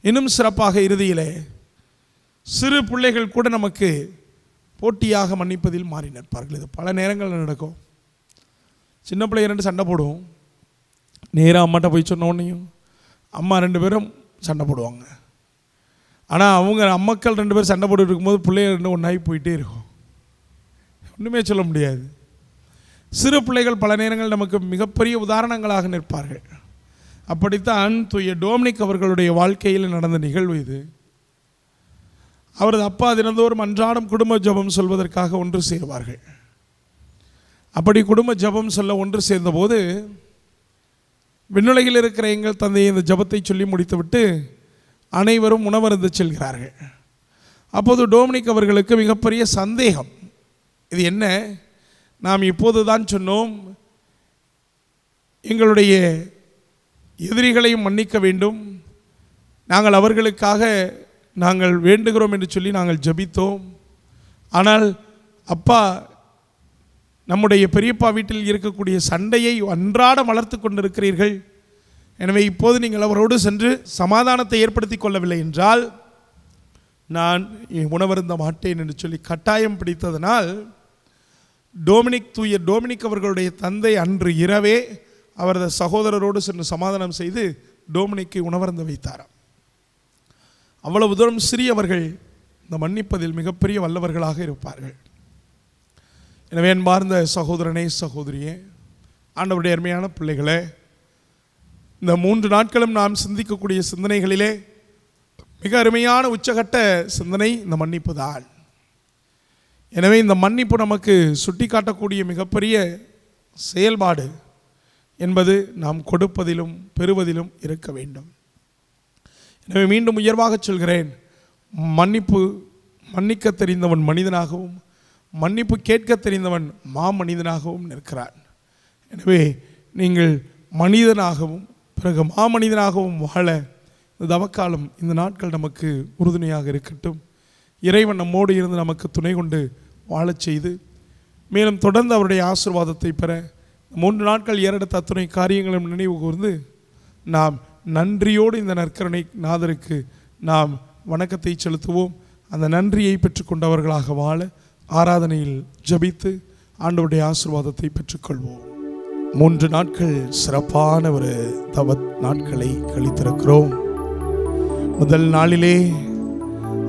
இன்னும் சிறப்பாக இறுதியிலே சிறு பிள்ளைகள் கூட நமக்கு போட்டியாக மன்னிப்பதில் மாறி நிற்பார்கள். இது பல நேரங்களில் நடக்கும். சின்ன பிள்ளைங்க 2 சண்டை போடுவோம். நேராக அம்மாட்ட போய் சொன்ன உடனேயும் அம்மா 2 பேரும் சண்டை போடுவாங்க. ஆனால் அவங்க அம்மாக்கள் 2 பேர் சண்டை போட்டு இருக்கும்போது பிள்ளைகள் 2 ஒன்றாகி போயிட்டே இருக்கும். ஒன்றுமே சொல்ல முடியாது. சிறு பிள்ளைகள் பல நேரங்கள் நமக்கு மிகப்பெரிய உதாரணங்களாக நிற்பார்கள். அப்படித்தான் தூய டோமினிக் அவர்களுடைய வாழ்க்கையில் நடந்த நிகழ்வு இது. அவரது அப்பா தினந்தோறும் அன்றாடம் குடும்ப ஜெபம் சொல்வதற்காக ஒன்று சேருவார்கள். அப்படி குடும்ப ஜெபம் சொல்ல ஒன்று சேர்ந்தபோது, விண்ணுலகில் இருக்கிற எங்கள் தந்தையை இந்த ஜெபத்தை சொல்லி முடித்துவிட்டு அனைவரும் உணவருந்து செல்கிறார்கள். அப்போது டோமினிக் அவர்களுக்கு மிகப்பெரிய சந்தேகம். இது என்ன, நாம் இப்போது தான் சொன்னோம் எங்களுடைய எதிரிகளையும் மன்னிக்க வேண்டும், நாங்கள் அவர்களுக்காக நாங்கள் வேண்டுகிறோம் என்று சொல்லி நாங்கள் ஜெபித்தோம். ஆனால் அப்பா, நம்முடைய பெரியப்பா வீட்டில் இருக்கக்கூடிய சண்டையை அன்றாடம் வளர்த்து கொண்டிருக்கிறீர்கள். எனவே இப்போது நீங்கள் அவரோடு சென்று சமாதானத்தை ஏற்படுத்தி கொள்ளவில்லை என்றால் நான் உணவருந்த மாட்டேன் என்று சொல்லி கட்டாயம் பிடித்ததனால் தூய டோமினிக் அவர்களுடைய தந்தை அன்று இரவே அவரது சகோதரரோடு சென்று சமாதானம் செய்து டோமினிக்கை உணவருந்த வைத்தாராம். அவ்வளவு தூரம் சிறியவர்கள் இந்த மன்னிப்பதில் மிகப்பெரிய வல்லவர்களாக இருப்பார்கள். எனவே அன்பார்ந்த சகோதரனே சகோதரியே, ஆண்டவருடைய அருமையான பிள்ளைகளே, இந்த 3 நாட்களும் நாம் சிந்திக்கக்கூடிய சிந்தனைகளிலே மிக அருமையான உச்சகட்ட சிந்தனை இந்த மன்னிப்பு தான். எனவே இந்த மன்னிப்பு நமக்கு சுட்டி காட்டக்கூடிய மிகப்பெரிய செயல்பாடு என்பது நாம் கொடுப்பதிலும் பெறுவதிலும் இருக்க வேண்டும். எனவே மீண்டும் உயர்வாக சொல்கிறேன், மன்னிக்க தெரிந்தவன் மனிதனாகவும் மன்னிப்பு கேட்க தெரிந்தவன் மாமனிதனாகவும் நிற்கிறான். எனவே நீங்கள் மனிதனாகவும் பிறகு மாமனிதனாகவும் வாழ இந்த தவக்காலம், இந்த நாட்கள் நமக்கு உறுதுணையாக இருக்கட்டும். இறைவன் நம்மோடு இருந்து நமக்கு துணை கொண்டு வாழச் செய்து மேலும் தொடர்ந்து அவருடைய ஆசீர்வாதத்தை பெற 3 நாட்கள் ஏறெடுத்த அத்துணை காரியங்களும் நினைவு கூர்ந்து நாம் நன்றியோடு இந்த நற்கருணை நாதருக்கு நாம் வணக்கத்தை செலுத்துவோம். அந்த நன்றியை பெற்றுக்கொண்டவர்களாக வாழ ஆராதனையில் ஜெபித்து ஆண்டவருடைய ஆசீர்வாதத்தை பெற்றுக்கொள்வோம். 3 நாட்கள் சிறப்பான ஒரு தவ நாட்களை கழித்திருக்கிறோம். முதல் நாளிலே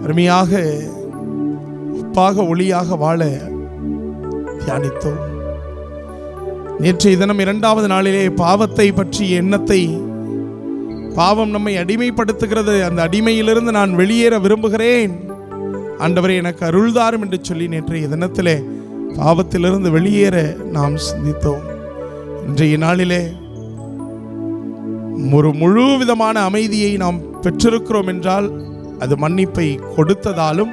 அருமையாக உப்பாக ஒளியாக வாழ தியானித்தோம். நேற்றைய தினம் 2வது நாளிலே பாவத்தை பற்றிய எண்ணத்தை, பாவம் நம்மை அடிமைப்படுத்துகிறது, அந்த அடிமையிலிருந்து நான் வெளியேற விரும்புகிறேன், ஆண்டவரே எனக்கு அருள்தாரும் என்று சொல்லி நேற்றைய தினத்திலே பாவத்திலிருந்து வெளியேற நாம் சிந்தித்தோம். இன்றைய நாளிலே ஒரு முழு விதமான அமைதியை நாம் பெற்றிருக்கிறோம் என்றால் அது மன்னிப்பை கொடுத்ததாலும்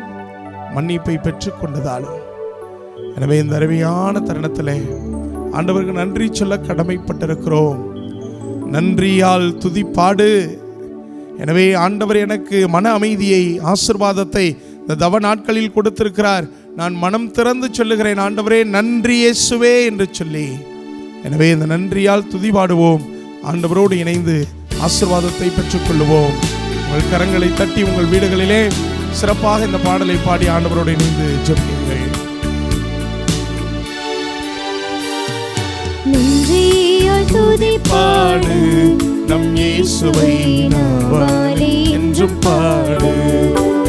மன்னிப்பை பெற்றுக்கொண்டதாலும். எனவே இந்த அருமையான தருணத்திலே ஆண்டவருக்கு நன்றி சொல்ல கடமைப்பட்டிருக்கிறோம். நன்றியால் துதிப்பாடு எனவே ஆண்டவர் எனக்கு மன அமைதியை, ஆசீர்வாதத்தை இந்த தவ நாட்களில் கொடுத்திருக்கிறார். நான் மனம் திறந்து சொல்லுகிறேன், ஆண்டவரே நன்றி இயேசுவே என்று சொல்லி. எனவே இந்த நன்றியால் துதி பாடுவோம். ஆண்டவரோடு இணைந்து ஆசீர்வாதத்தை பெற்றுக்கொள்ளுவோம். உங்கள் கரங்களை தட்டி உங்கள் வீடுகளிலே சிறப்பாக இந்த பாடலை பாடி ஆண்டவரோடு இணைந்து ஜெபியுங்கள். நன்றியால் துதி பாடு நம் இயேசுவை நாவாலே என்றும் பாடு.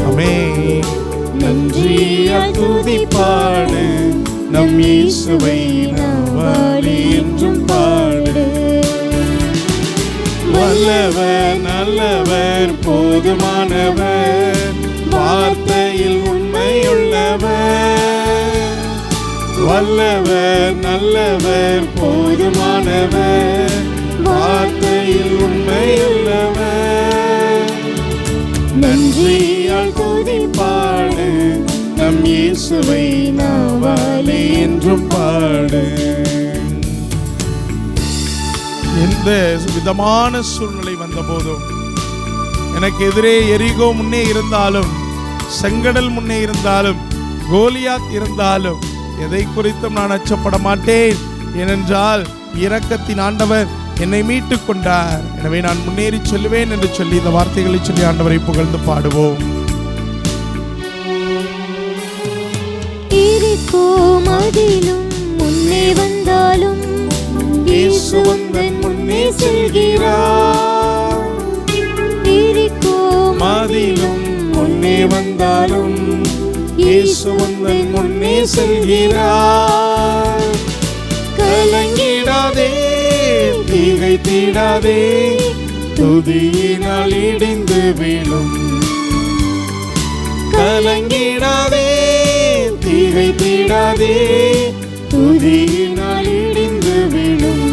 ஆமென். நன்றியால் துதி பாடு நம் இயேசுவை நாவாலே என்றும் பாடு. வல்லவர், நல்லவர், போதுமானவர், வார்த்தையில் உண்மையுள்ளவர். வல்லவர், நல்லவர், போதுமானவர், வார்த்தையில் உண்மையுள்ளவர். நன்றியால் துதி பாடு நம் இயேசுவை நாவாலே என்றும் பாடு. எந்த விதமான சூழ்நிலை வந்த போதும், எனக்கு எதிரே எரிகோ முன்னே இருந்தாலும், செங்கடல் முன்னே இருந்தாலும், கோலியாத் இருந்தாலும், எதை குறித்தும் நான் அச்சப்பட மாட்டேன். ஏனென்றால் இரக்கத்தின் ஆண்டவர் என்னை மீட்டுக் கொண்டார். எனவே நான் முன்னேறி செல்வேன் என்று சொல்லி இந்த வார்த்தைகளை சொல்லி ஆண்டவரை புகழ்ந்து பாடுவோம். எரிகோ மதிலும் முன்னே வந்தாலும் இயேசு உந்தன் முன்னே செல்கிறார். எரிகோ மதிலும் முன்னே வந்தாலும் இயேசு உந்தன் முன்னே செல்கிறார். கலங்கிடாதே, திகைத்திடாதே, துதியினால் இடிந்து விழும். கலங்கிடாதே, திகைத்திடாதே, துதியினால் இடிந்து விழும்.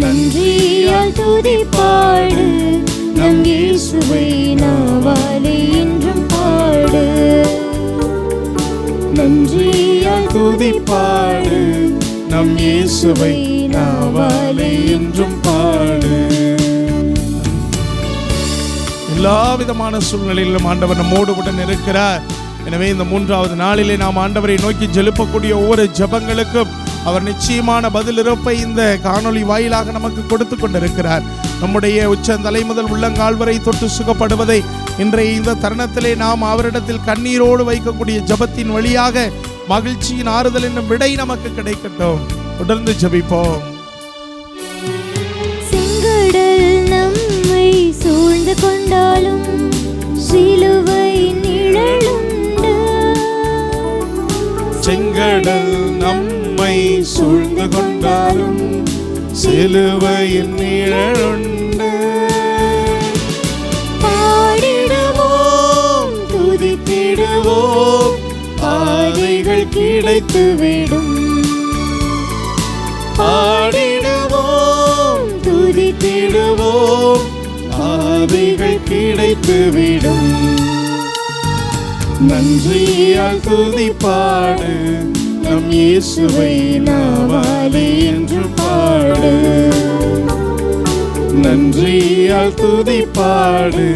நன்றியால் துதி பாடு நம் இயேசுவை நாவாலே என்றும் பாடு. நன்றியால் துதி பாடு நம் இயேசுவை நாவாலே என்றும் பாடு. எல்லா விதமான சூழ்நிலையிலும் ஆண்டவர் நம்மோடு உடன் இருக்கிறார். எனவே இந்த 3வது நாளிலே நாம் ஆண்டவரை நோக்கி ஜெபிக்கக்கூடிய ஒவ்வொரு ஜெபங்களுக்கும் அவர் நிச்சயமான பதில் இருப்பை இந்த காணொளி வாயிலாக நமக்கு கொடுத்து கொண்டிருக்கிறார். நம்முடைய உச்சந்தலை முதல் உள்ளங்கால் வரை தொட்டு சுகப்படுவதை இன்றைய இந்த தருணத்திலே நாம் அவரிடத்தில் கண்ணீரோடு வைக்கக்கூடிய ஜெபத்தின் வழியாக மகிழ்ச்சியின் ஆறுதல் என்னும் விடை நமக்கு கிடைக்கட்டும். தொடர்ந்து ஜெபிப்போம். செங்கடல் நம்மை சூழ்ந்து கொண்டாலும் சிலுவை நிழலுண்டு. செங்கடல் நம்மை சூழ்ந்து கொண்டாலும் சிலுவையின் நிழலுண்டு. பாடிடுவோம், துதித்திடுவோம், பாதைகள் கிடைத்துவிடும். பாடிடுவோம், துதித்திடுவோம், பாதைகள் கிடைத்துவிடும். நன்றியால் துதி பாடு நம் இயேசுவை நாவாலே என்று பாடு. நன்றியால் துதி பாடு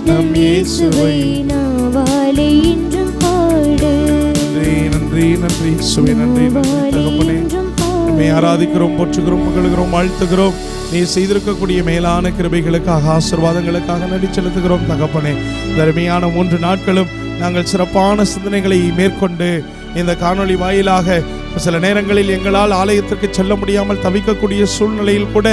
நம் இயேசுவை நாவாலே என்றும் பாடு. நன்றி நன்றி நன்றி இயேசுவே, நன்றி நன்றி தகப்பனே. உம்மை ஆராதிக்கிறோம், போற்றுகிறோம், புகழுகிறோம், வாழ்த்துகிறோம். நீ செய்திருக்கக்கூடிய மேலான கிருபைகளுக்காக, ஆசீர்வாதங்களுக்காக நன்றி செலுத்துகிறோம் தகப்பனே. அருமையான 3 நாட்களும் நாங்கள் சிறப்பான சிந்தனைகளை மேற்கொண்டு இந்த காணொளி வாயிலாக சில நேரங்களில் எங்களால் ஆலயத்திற்கு செல்ல முடியாமல் தவிக்கக்கூடிய சூழ்நிலையில் கூட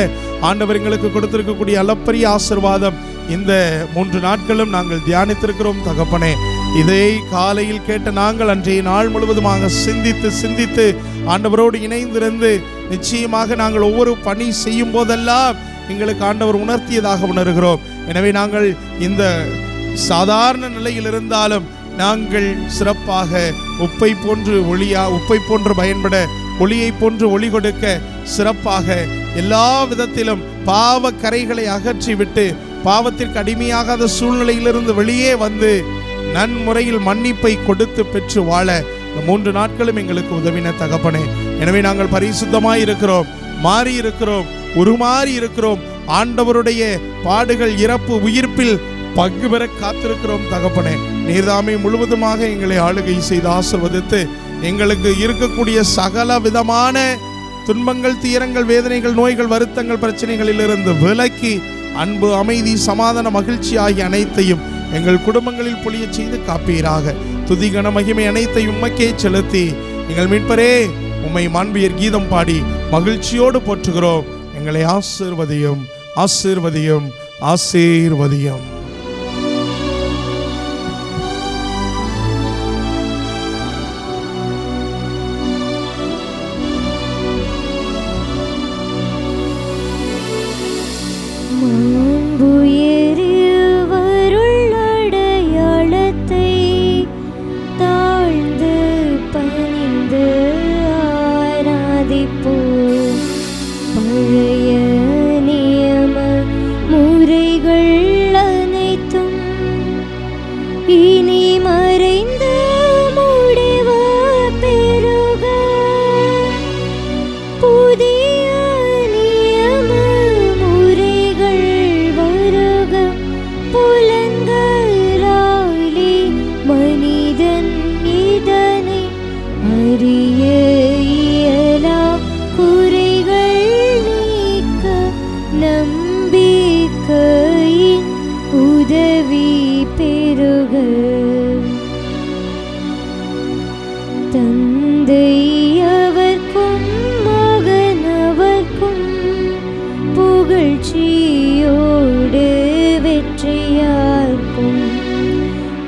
ஆண்டவர் எங்களுக்கு கொடுத்திருக்கக்கூடிய அளப்பரிய ஆசீர்வாதம் இந்த 3 நாட்களும் நாங்கள் தியானித்திருக்கிறோம் தகப்பனே. இதை காலையில் கேட்ட நாங்கள் அன்றைய நாள் முழுவதுமாக சிந்தித்து ஆண்டவரோடு இணைந்திருந்து நிச்சயமாக நாங்கள் ஒவ்வொரு பணி செய்யும் போதெல்லாம் எங்களுக்கு ஆண்டவர் உணர்த்தியதாக உணர்கிறோம். எனவே நாங்கள் இந்த சாதாரண நிலையில் இருந்தாலும் நாங்கள் சிறப்பாக உப்பை போன்று பயன்பட, ஒளியை போன்று ஒளி கொடுக்க, சிறப்பாக எல்லா விதத்திலும் பாவ கரைகளை அகற்றிவிட்டு பாவத்திற்கு அடிமையாகாத சூழ்நிலையிலிருந்து வெளியே வந்து நன்முறையில் மன்னிப்பை கொடுத்து பெற்று வாழ இந்த 3 நாட்களும் எங்களுக்கு உதவின தகப்பனே. எனவே நாங்கள் பரிசுத்தமாய் இருக்கிறோம், மாறி இருக்கிறோம், உருமாறி இருக்கிறோம், ஆண்டவருடைய பாடுகள், இறப்பு, உயிர்ப்பில் பங்கு பெற காத்திருக்கிறோம் தகப்பனே. நீர்தாமே முழுவதுமாக எங்களை ஆளுகை செய்து ஆசீர்வதித்து எங்களுக்கு இருக்கக்கூடிய சகல விதமான துன்பங்கள், துயரங்கள், வேதனைகள், நோய்கள், வருத்தங்கள், பிரச்சனைகளிலிருந்து விலக்கி அன்பு, அமைதி, சமாதான, மகிழ்ச்சி ஆகிய அனைத்தையும் எங்கள் குடும்பங்களில் பொழிய செய்து காப்பீராக. துதி, கன, மகிமை அனைத்தையும் உமக்கே செலுத்தி எங்கள் மீட்பரே உம்மை மாண்பியர் கீதம் பாடி மகிழ்ச்சியோடு போற்றுகிறோம். எங்களை ஆசீர்வதியும், ஆசீர்வதியும், ஆசீர்வதியும்.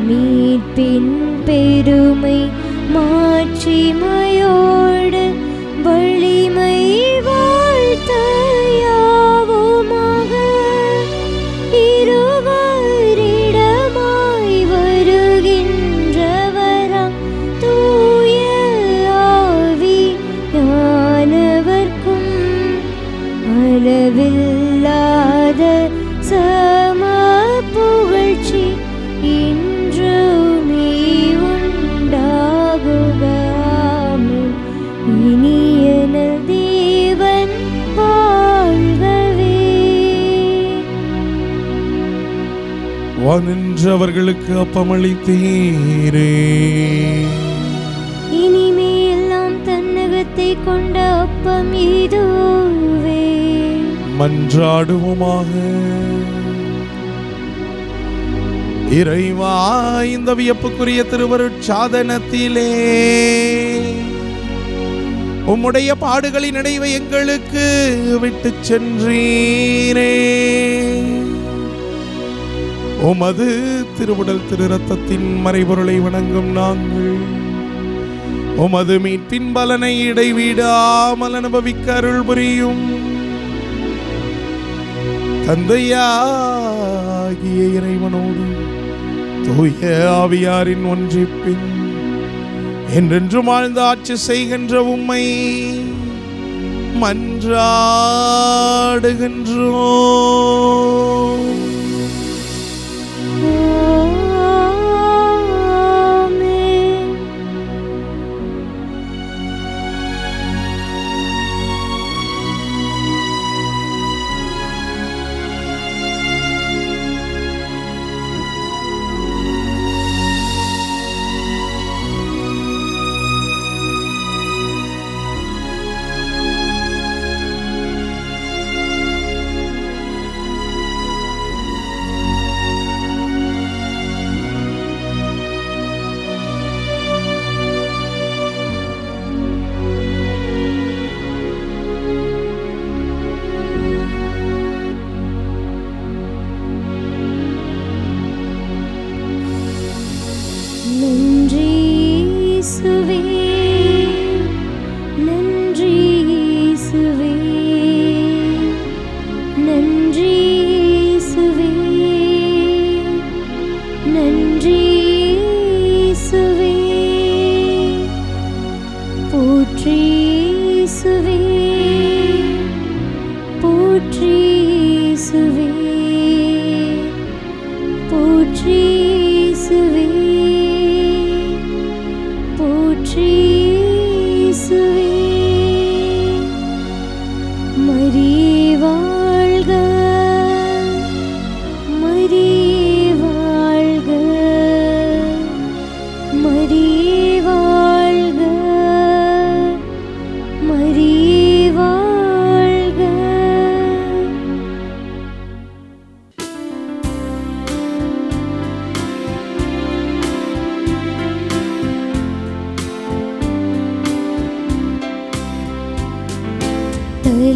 மீட்பின் பெருமை மாட்சிமையோடு வலிமை வாழ்த்த யாவுமாக இருவரிடமாய் வருகின்றவராம் தூய ஆவியானவர்க்கும் அளவில்லாத சம புகழ்ச்சி இன்றுமே உண்டாகுக. ஆமென். இனியன தேவன் வாழ்கவே. வானின்றவர்களுக்கு அப்பமளித்தீரே, இனிமேலாம் தன்னகத்தை கொண்ட அப்பம் இதுவே. மன்றாடுவோமாக. இறைவா, இந்த வியப்புக்குரிய திருவருட்சாதனத்திலே உம்முடைய பாடுகளின் நினைவை எங்களுக்கு விட்டு சென்றீரே. உமது திருவுடல் திரு ரத்தத்தின் மறைபொருளை வணங்கும் நாங்கள் உமது மீட்பின் பலனை இடைவிடாமல் அனுபவிக்க அருள் புரியும். தந்தையாகிய இறைவனோடு தூய ஆவியாரின் ஒன்றிப்பின் என்றென்றும் ஆழ்ந்து ஆட்சி செய்கின்ற உம்மை மன்றாடுகின்றோம். நன்றி இயேசுவே, நன்றி இயேசுவே, நன்றி இயேசுவே, நன்றி இயேசுவே, போற்றி இயேசுவே, போற்றி இயேசுவே, போற்றி இயேசுவே, போற்றி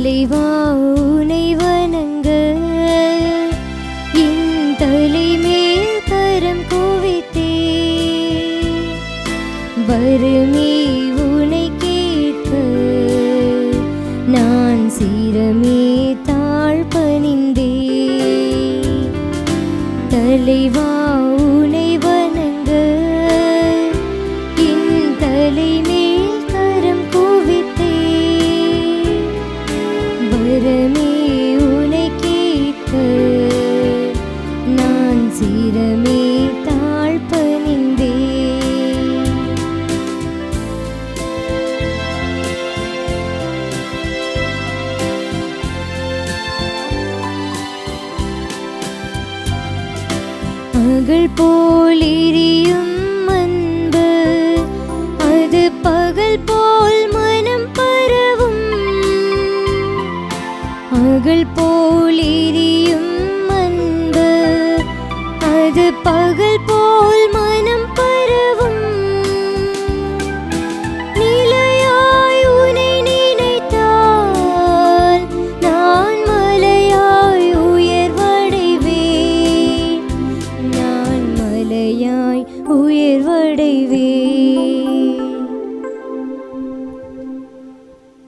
தலைவா உனை வணங்க என் தலைமேல் கரம் குவித்தே வருமே உனை கேட்க நான் சிரமே தாழ் பணிந்தே தலைவா உனை வணங்க என் தலைமேல் கரம் குவித்தே வரமே உனை கேட்க நான் சிரமே தாழ் பணிந்தே மகள் போலிரியும் அன்பு அது பகல் போல் மனம் பரவும் மகள் போலிரியும் அன்பு அது பகல் போல் மனம் பரவும் நிலையாய் உனை நினைத்தால் நான் மலையாய் உயர்வடைவேன் நான் மலையாய் உயர்வடைவேன்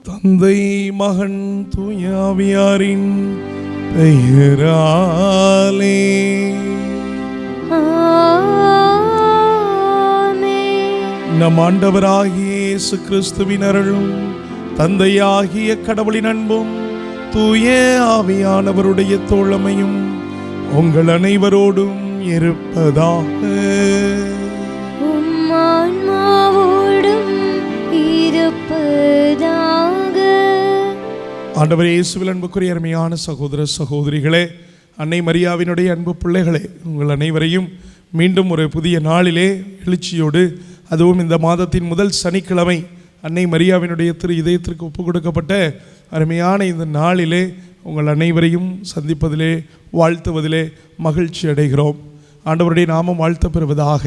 தந்தை மகன் தூயாவியாரின் பெயராலே ஆமென். நம் ஆண்டவராகிய இயேசு கிறிஸ்துவின் அருளும் தந்தையாகிய கடவுளின் அன்பும் தூய ஆவியானவருடைய தோழமையும் உங்கள் அனைவரோடும் இருப்பதாக. உம் ஆன்மாவோடும் இருப்பதாக. ஆண்டவர் இயேசுவில் அன்புக்குரிய அருமையான சகோதர சகோதரிகளே, அன்னை மரியாவினுடைய அன்பு பிள்ளைகளே, உங்கள் அனைவரையும் மீண்டும் ஒரு புதிய நாளிலே எழுச்சியோடு, அதுவும் இந்த மாதத்தின் முதல் சனிக்கிழமை அன்னை மரியாவினுடைய திரு இதயத்திற்கு ஒப்பு கொடுக்கப்பட்ட அருமையான இந்த நாளிலே உங்கள் அனைவரையும் சந்திப்பதிலே வாழ்த்துவதிலே மகிழ்ச்சி அடைகிறோம். ஆண்டவருடைய நாமம் வாழ்த்த பெறுவதாக.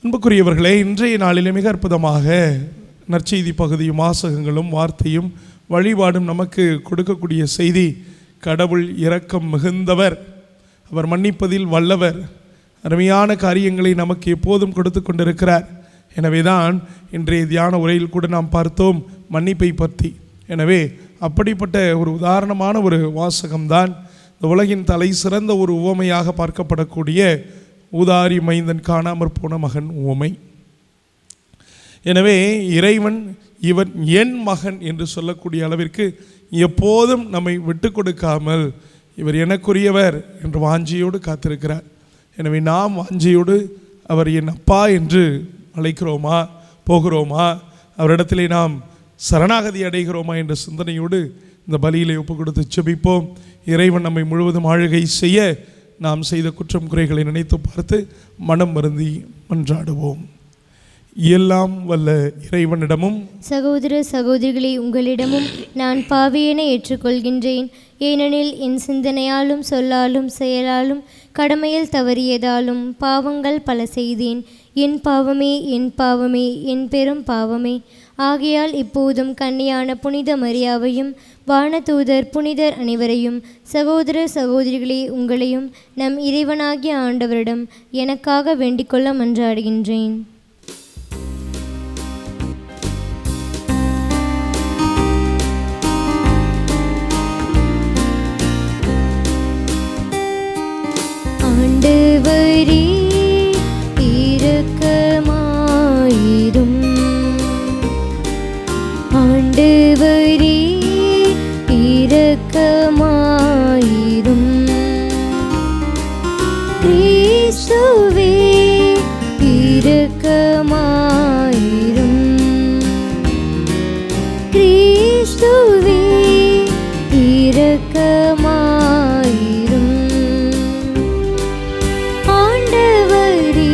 அன்புக்குரியவர்களே, இன்றைய நாளிலே மிக அற்புதமாக நற்செய்தி பகுதியும் வாசகங்களும் வார்த்தையும் வழிபாடும் நமக்கு கொடுக்கக்கூடிய செய்தி, கடவுள் இரக்கம் மிகுந்தவர், அவர் மன்னிப்பதில் வல்லவர், அருமையான காரியங்களை நமக்கு எப்போதும் கொடுத்து கொண்டிருக்கிறார். எனவே தான் இன்றைய தியான உரையில் கூட நாம் பார்த்தோம் மன்னிப்பை பற்றி. எனவே அப்படிப்பட்ட ஒரு உதாரணமான ஒரு வாசகம்தான் இந்த உலகின் தலை சிறந்த ஒரு உவமையாக பார்க்கப்படக்கூடிய ஊதாரி மைந்தன் காணாமற் போன மகன் உவமை. எனவே இறைவன் இவன் என் மகன் என்று சொல்லக்கூடிய அளவிற்கு எப்போதும் நம்மை விட்டு கொடுக்காமல் இவர் எனக்குரியவர் என்று வாஞ்சியோடு காத்திருக்கிறார். எனவே நாம் வாஞ்சியோடு அவர் என் அப்பா என்று அழைக்கிறோமா, போகிறோமா, அவரிடத்திலே நாம் சரணாகதி அடைகிறோமா என்ற சிந்தனையோடு இந்த பலியிலே ஒப்பு கொடுத்து செபிப்போம். இறைவன் நம்மை முழுவதும் ஆளுகை செய்ய நாம் செய்த குற்றம் குறைகளை நினைத்து பார்த்து மனம் வருந்தி மன்றாடுவோம். எல்லாம் வல்ல இறைவனிடமும் சகோதர சகோதரிகளே, உங்களிடமும் நான் பாவியென ஏற்றுக்கொள்கின்றேன். ஏனெனில் என் சிந்தனையாலும் சொல்லாலும் செயலாலும் கடமையில் தவறியதாலும் பாவங்கள் பல செய்தேன். என் பாவமே, என் பாவமே, என் பெரும் பாவமே. ஆகையால் இப்போதும் கன்னியான புனித மரியாவையும் வானதூதர் புனிதர் அனைவரையும், சகோதர சகோதரிகளே உங்களையும் நம் இறைவனாகிய ஆண்டவரிடம் எனக்காக வேண்டிக்கொள்ள மன்றாடுகின்றேன். ஆண்டவரே இரக்கமாயிரும், ஆண்டவரே இரக்கமாயிரும். கிறிஸ்துவே இரக்கமாயிரும், கிறிஸ்துவே இரக்கமாயிரும். ஆண்டவரே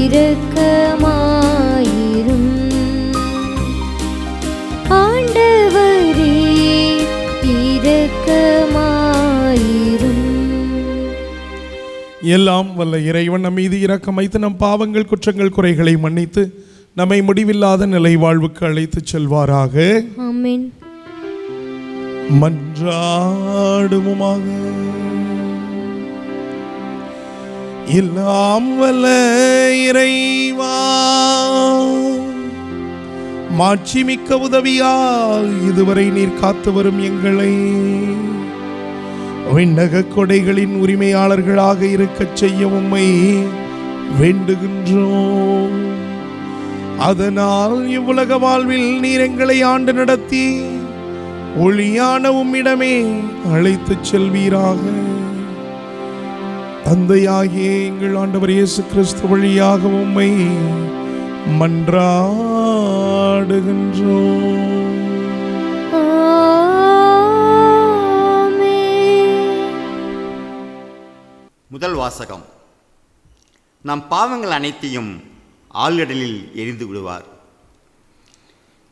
இரக்கமாயிரும், ஆண்டவரே இரக்கமாயிரும். எல்லாம் வல்ல இறைவன் நம் மீது இரக்கம் வைத்து நம் பாவங்கள் குற்றங்கள் குறைகளை மன்னித்து நம்மை முடிவில்லாத நிலை வாழ்வுக்கு அழைத்து செல்வாராக. ஆமென். மன்றாடுவோமாக. எல்லாம் வல்ல இறைவா, மாட்சிமிக்க உதவியால் இதுவரை நீர் காத்து வரும் எங்களை விண்ணக கொடைகளின் உரிமையாளர்களாக இருக்கச் செய்ய உம்மை வேண்டுகின்றோம். அதனால் இவ்வுலக வாழ்வில் நீர் எங்களை ஆண்டு நடத்தி ஒளியான உம்மிடமே அழைத்துச் செல்வீராக. தந்தையாகிய எங்கள் ஆண்டவர் இயேசு கிறிஸ்து வழியாக உம்மை மன்றாடுகின்றோம். முதல் வாசகம். நம் பாவங்கள் அனைத்தையும் ஆழ்கடலில் எரிந்து விடுவார்.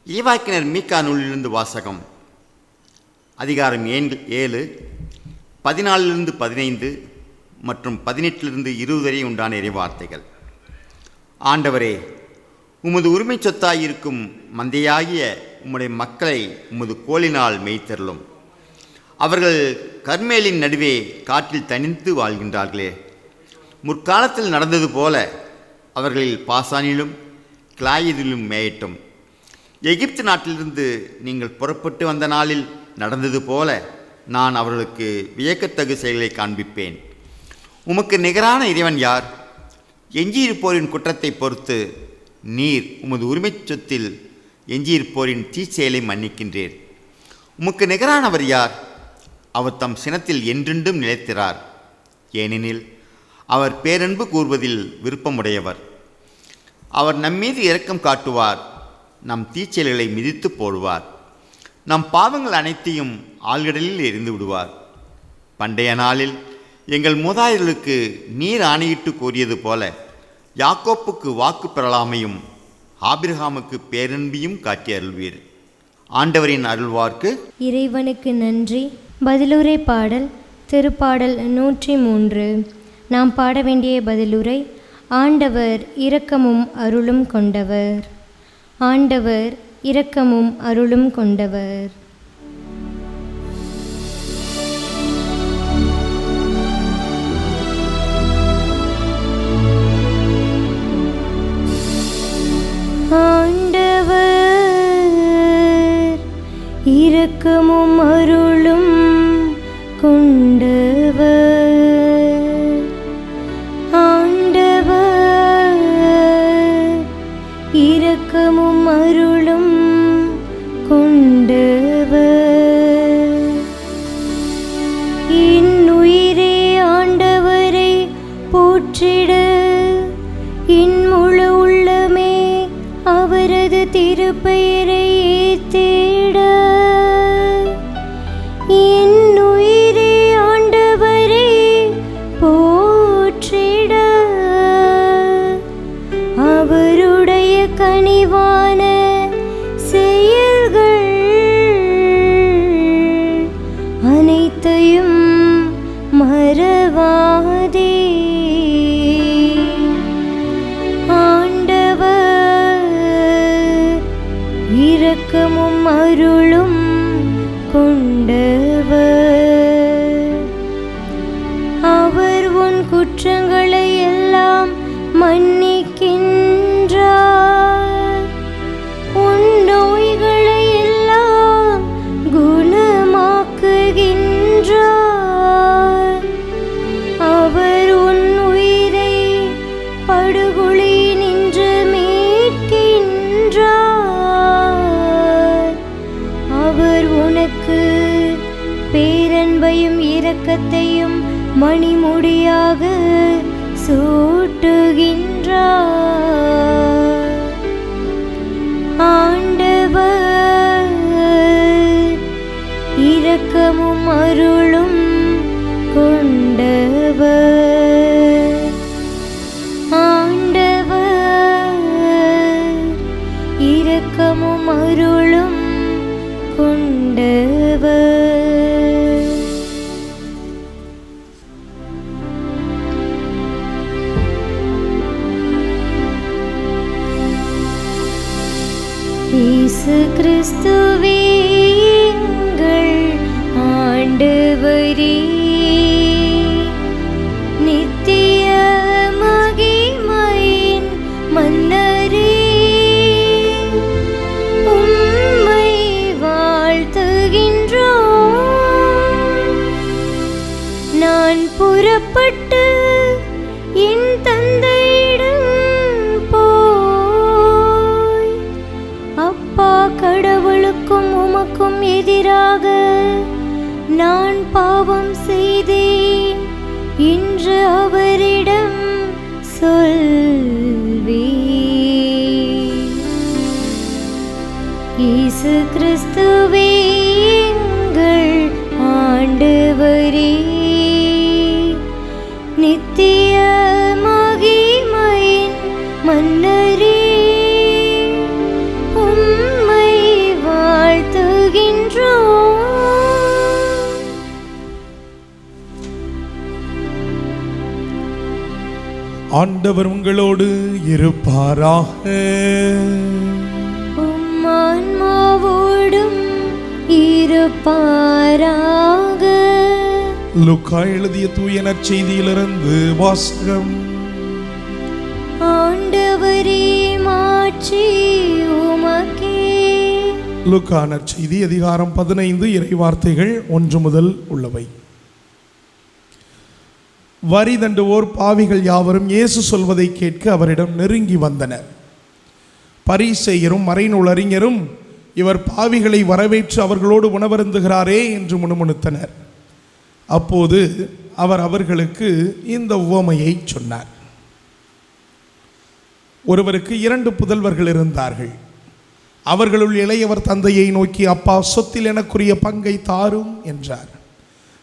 இறைவாக்கினர் மீகா நூலிலிருந்து வாசகம். அதிகாரம் 7 14 15 மற்றும் 18 20 வரை உண்டான இறைவார்த்தைகள். ஆண்டவரே, உமது உரிமை சொத்தாயிருக்கும் மந்தையாகிய உம்முடைய மக்களை உமது கோலினால் மேய்த்தருளும். அவர்கள் கர்மேலின் நடுவே காற்றில் தனித்து வாழ்கின்றார்களே. முற்காலத்தில் நடந்தது போல அவர்களில் பாசானிலும் கிளாயிதிலும் மேயட்டும். எகிப்து நாட்டிலிருந்து நீங்கள் புறப்பட்டு வந்த நாளில் நடந்தது போல நான் அவர்களுக்கு வியக்கத்தகு செயல்களை காண்பிப்பேன். உமக்கு நிகரான இறைவன் யார்? எஞ்சியிருப்போரின் குற்றத்தை பொறுத்து நீர் உமது உரிமை சொத்தில் எஞ்சியிருப்போரின் தீச்செயலை மன்னிக்கின்றீர். உமக்கு நிகரானவர் யார்? அவர் தம் சினத்தில் என்றென்றும் நிலைத்திறார். ஏனெனில் அவர் பேரன்பு கூர்வதில் விருப்பமுடையவர். அவர் நம்மீது இரக்கம் காட்டுவார், நம் தீச்செயல்களை மிதித்து போடுவார். நம் பாவங்கள் அனைத்தையும் ஆழ்கடலில் எரிந்து விடுவார். பண்டைய நாளில் எங்கள் மூதாதையர்களுக்கு நீர் ஆணையிட்டு கூறியது போல யாக்கோப்புக்கு வாக்கு பெறலாமையும் ஆபிரகாமுக்கு பேரன்பியும் காட்டி அருள்வீர். ஆண்டவரின் அருள்வார்க்கு. இறைவனுக்கு நன்றி. பதிலுரை பாடல். திருப்பாடல் 103. நாம் பாட வேண்டிய பதிலுரை. ஆண்டவர் இரக்கமும் அருளும் கொண்டவர். ஆண்டவர் இரக்கமும் அருளும் கொண்டவர். ஆண்டவர் இரக்கமும் அருளும் கொண்டவர். ஆண்டவர் இரக்கமும் அருளும் கொண்டவர். இன்னுயிரே ஆண்டவரை போற்றிட, என் முழு உள்ளமே அவரது திருப்பெயரை ஏத்திட. இன்னுயிரே ஆண்டவரை போற்றிட, அவருடைய கனிவான செயல்கள் அனைத்தையும் மறவாதே. ஆண்டவர் இரக்கமும் அருளும் கொண்டவர். அவர் உன் குற்றங்களை எல்லாம் மன்னிக்கின்றார். உன் நோய்களை எல்லாம் குணமாக்குகின்றார். அவர் உன் உயிரை படுகொலை நின்று மீட்கின்றார். அவர் உனக்கு பேரன்பையும் இரக்கத்தையும் மணிமுடியாக சூட்டுகின்றார். ஆண்டவர் இரக்கமும் அருளும் கொண்டவர். ஆண்டவர் இரக்கமும் அருளும் கொண்டவர். இயேசு கிறிஸ்துவே எங்கள் ஆண்டவரே, நித்திய மகிமையின் மன்னரே, உம்மை வாழ்த்துகின்றோம். நான் புறப்பட்டு என் தந்தையிடம் போய், அப்பா, கடவுளுக்கும் உமக்கும் எதிராக நான் பாவம் செய்தேன் என்று அவரிடம் சொல்வேன். இயேசு கிறிஸ்துவே, எங்கள் ஆண்டவரே, நித்திய மகிமையின் மன்னரே, உம்மை வாழ்த்துகின்றோம். ஆண்டவர் உங்களோடு இருப்பாராக. உம் ஆன்மாவோடும் இருப்பாராக. லூக்கா எழுதிய தூய நற்செய்தியிலிருந்து வாசகம். ஆண்டவரே, மாட்சி உமக்கே. லூக்கா நற்செய்தி அதிகாரம் 15, இறை வார்த்தைகள் 1 முதல் உள்ளவை. வரி தண்டுவோர் பாவிகள் யாவரும் இயேசு சொல்வதை கேட்க அவரிடம் நெருங்கி வந்தனர். பரிசேயரும் மறைநூலறிஞரும் இவர் பாவிகளை வரவேற்று அவர்களோடு உணவருந்துகிறாரே என்று முணுமுணுத்தனர். அப்போது அவர் அவர்களுக்கு இந்த உவமையை சொன்னார். ஒருவருக்கு 2 புதல்வர்கள் இருந்தார்கள். அவர்களுள் இளையவர் தந்தையை நோக்கி, அப்பா, சொத்தில் எனக்குரிய பங்கை தாரும் என்றார்.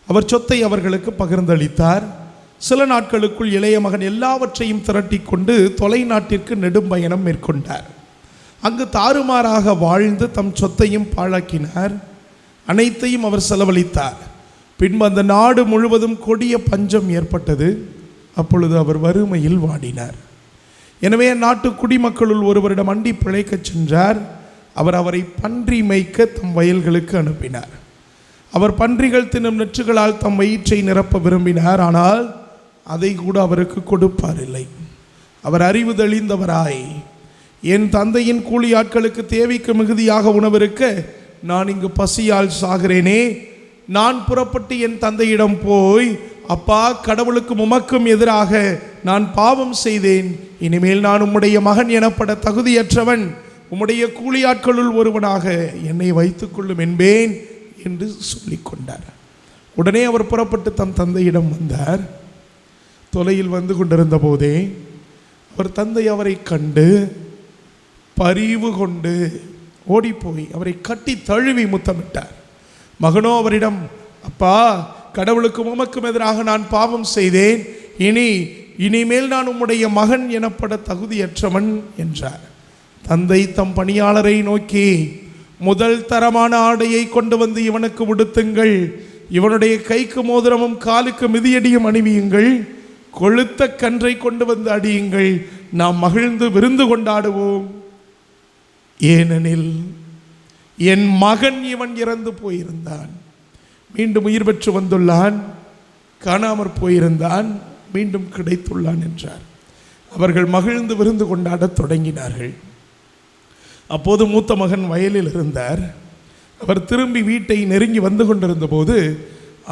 அவர் சொத்தை அவர்களுக்கு பகிர்ந்தளித்தார். சில நாட்களுக்குள் இளைய மகன் எல்லாவற்றையும் திரட்டி கொண்டு தொலைநாட்டிற்கு நெடும் பயணம் மேற்கொண்டார். அங்கு தாறுமாறாக வாழ்ந்து தம் சொத்தையும் பாழாக்கினார். அனைத்தையும் அவர் செலவழித்தார். பின்பு அந்த நாடு முழுவதும் கொடிய பஞ்சம் ஏற்பட்டது. அப்பொழுது அவர் வறுமையில் வாடினார். எனவே நாட்டு குடிமக்களுள் ஒருவரிடம் அண்டி பிழைக்கச் சென்றார். அவர் அவரை பன்றி மேய்க்க தம் வயல்களுக்கு அனுப்பினார். அவர் பன்றிகள் தின்னும் நெற்றுகளால் தம் வயிற்றை நிரப்ப விரும்பினார். ஆனால் அதை கூட அவருக்கு கொடுப்பாரில்லை. அவர் அறிவு தெளிந்தவராய், என் தந்தையின் கூலி ஆட்களுக்கு தேவைக்கு மிகுதியாக உணவிருக்க நான் இங்கு பசியால் சாகிறேனே. நான் புறப்பட்டு என் தந்தையிடம் போய், அப்பா, கடவுளுக்கும் உமக்கும் எதிராக நான் பாவம் செய்தேன். இனிமேல் நான் உம்முடைய மகன் எனப்பட தகுதியற்றவன். உம்முடைய கூலி ஆட்களுள் ஒருவனாக என்னை வைத்துக் கொள்ளும் என்பேன் என்று சொல்லிக் கொண்டார். உடனே அவர் புறப்பட்டு தம் தந்தையிடம் வந்தார். தொலையில் வந்து கொண்டிருந்த போதே அவர் தந்தை அவரை கண்டு பரிவு கொண்டு ஓடிப்போய் அவரை கட்டி தழுவி முத்தமிட்டார். மகனோ அவரிடம், அப்பா, கடவுளுக்கும் உமக்கும் எதிராக நான் பாவம் செய்தேன். இனிமேல் நான் உம்முடைய மகன் எனப்பட தகுதியற்றவன் என்றார். தந்தை தம் பணியாளரை நோக்கி, முதல் தரமான ஆடையை கொண்டு வந்து இவனுக்கு உடுத்துங்கள். இவனுடைய கைக்கு மோதிரமும் காலுக்கு மிதியடியும் அணிவியுங்கள். கொழுத்த கன்றை கொண்டு வந்து அடியுங்கள். நாம் மகிழ்ந்து விருந்து கொண்டாடுவோம். ஏனெனில் என் மகன் இவன் இறந்து போயிருந்தான், மீண்டும் உயிர் பெற்று வந்துள்ளான். காணாமற் போயிருந்தான், மீண்டும் கிடைத்துள்ளான் என்றார். அவர்கள் மகிழ்ந்து விருந்து கொண்டாடத் தொடங்கினார்கள். அப்போது மூத்த மகன் வயலில் இருந்தார். அவர் திரும்பி வீட்டை நெருங்கி வந்து கொண்டிருந்த போது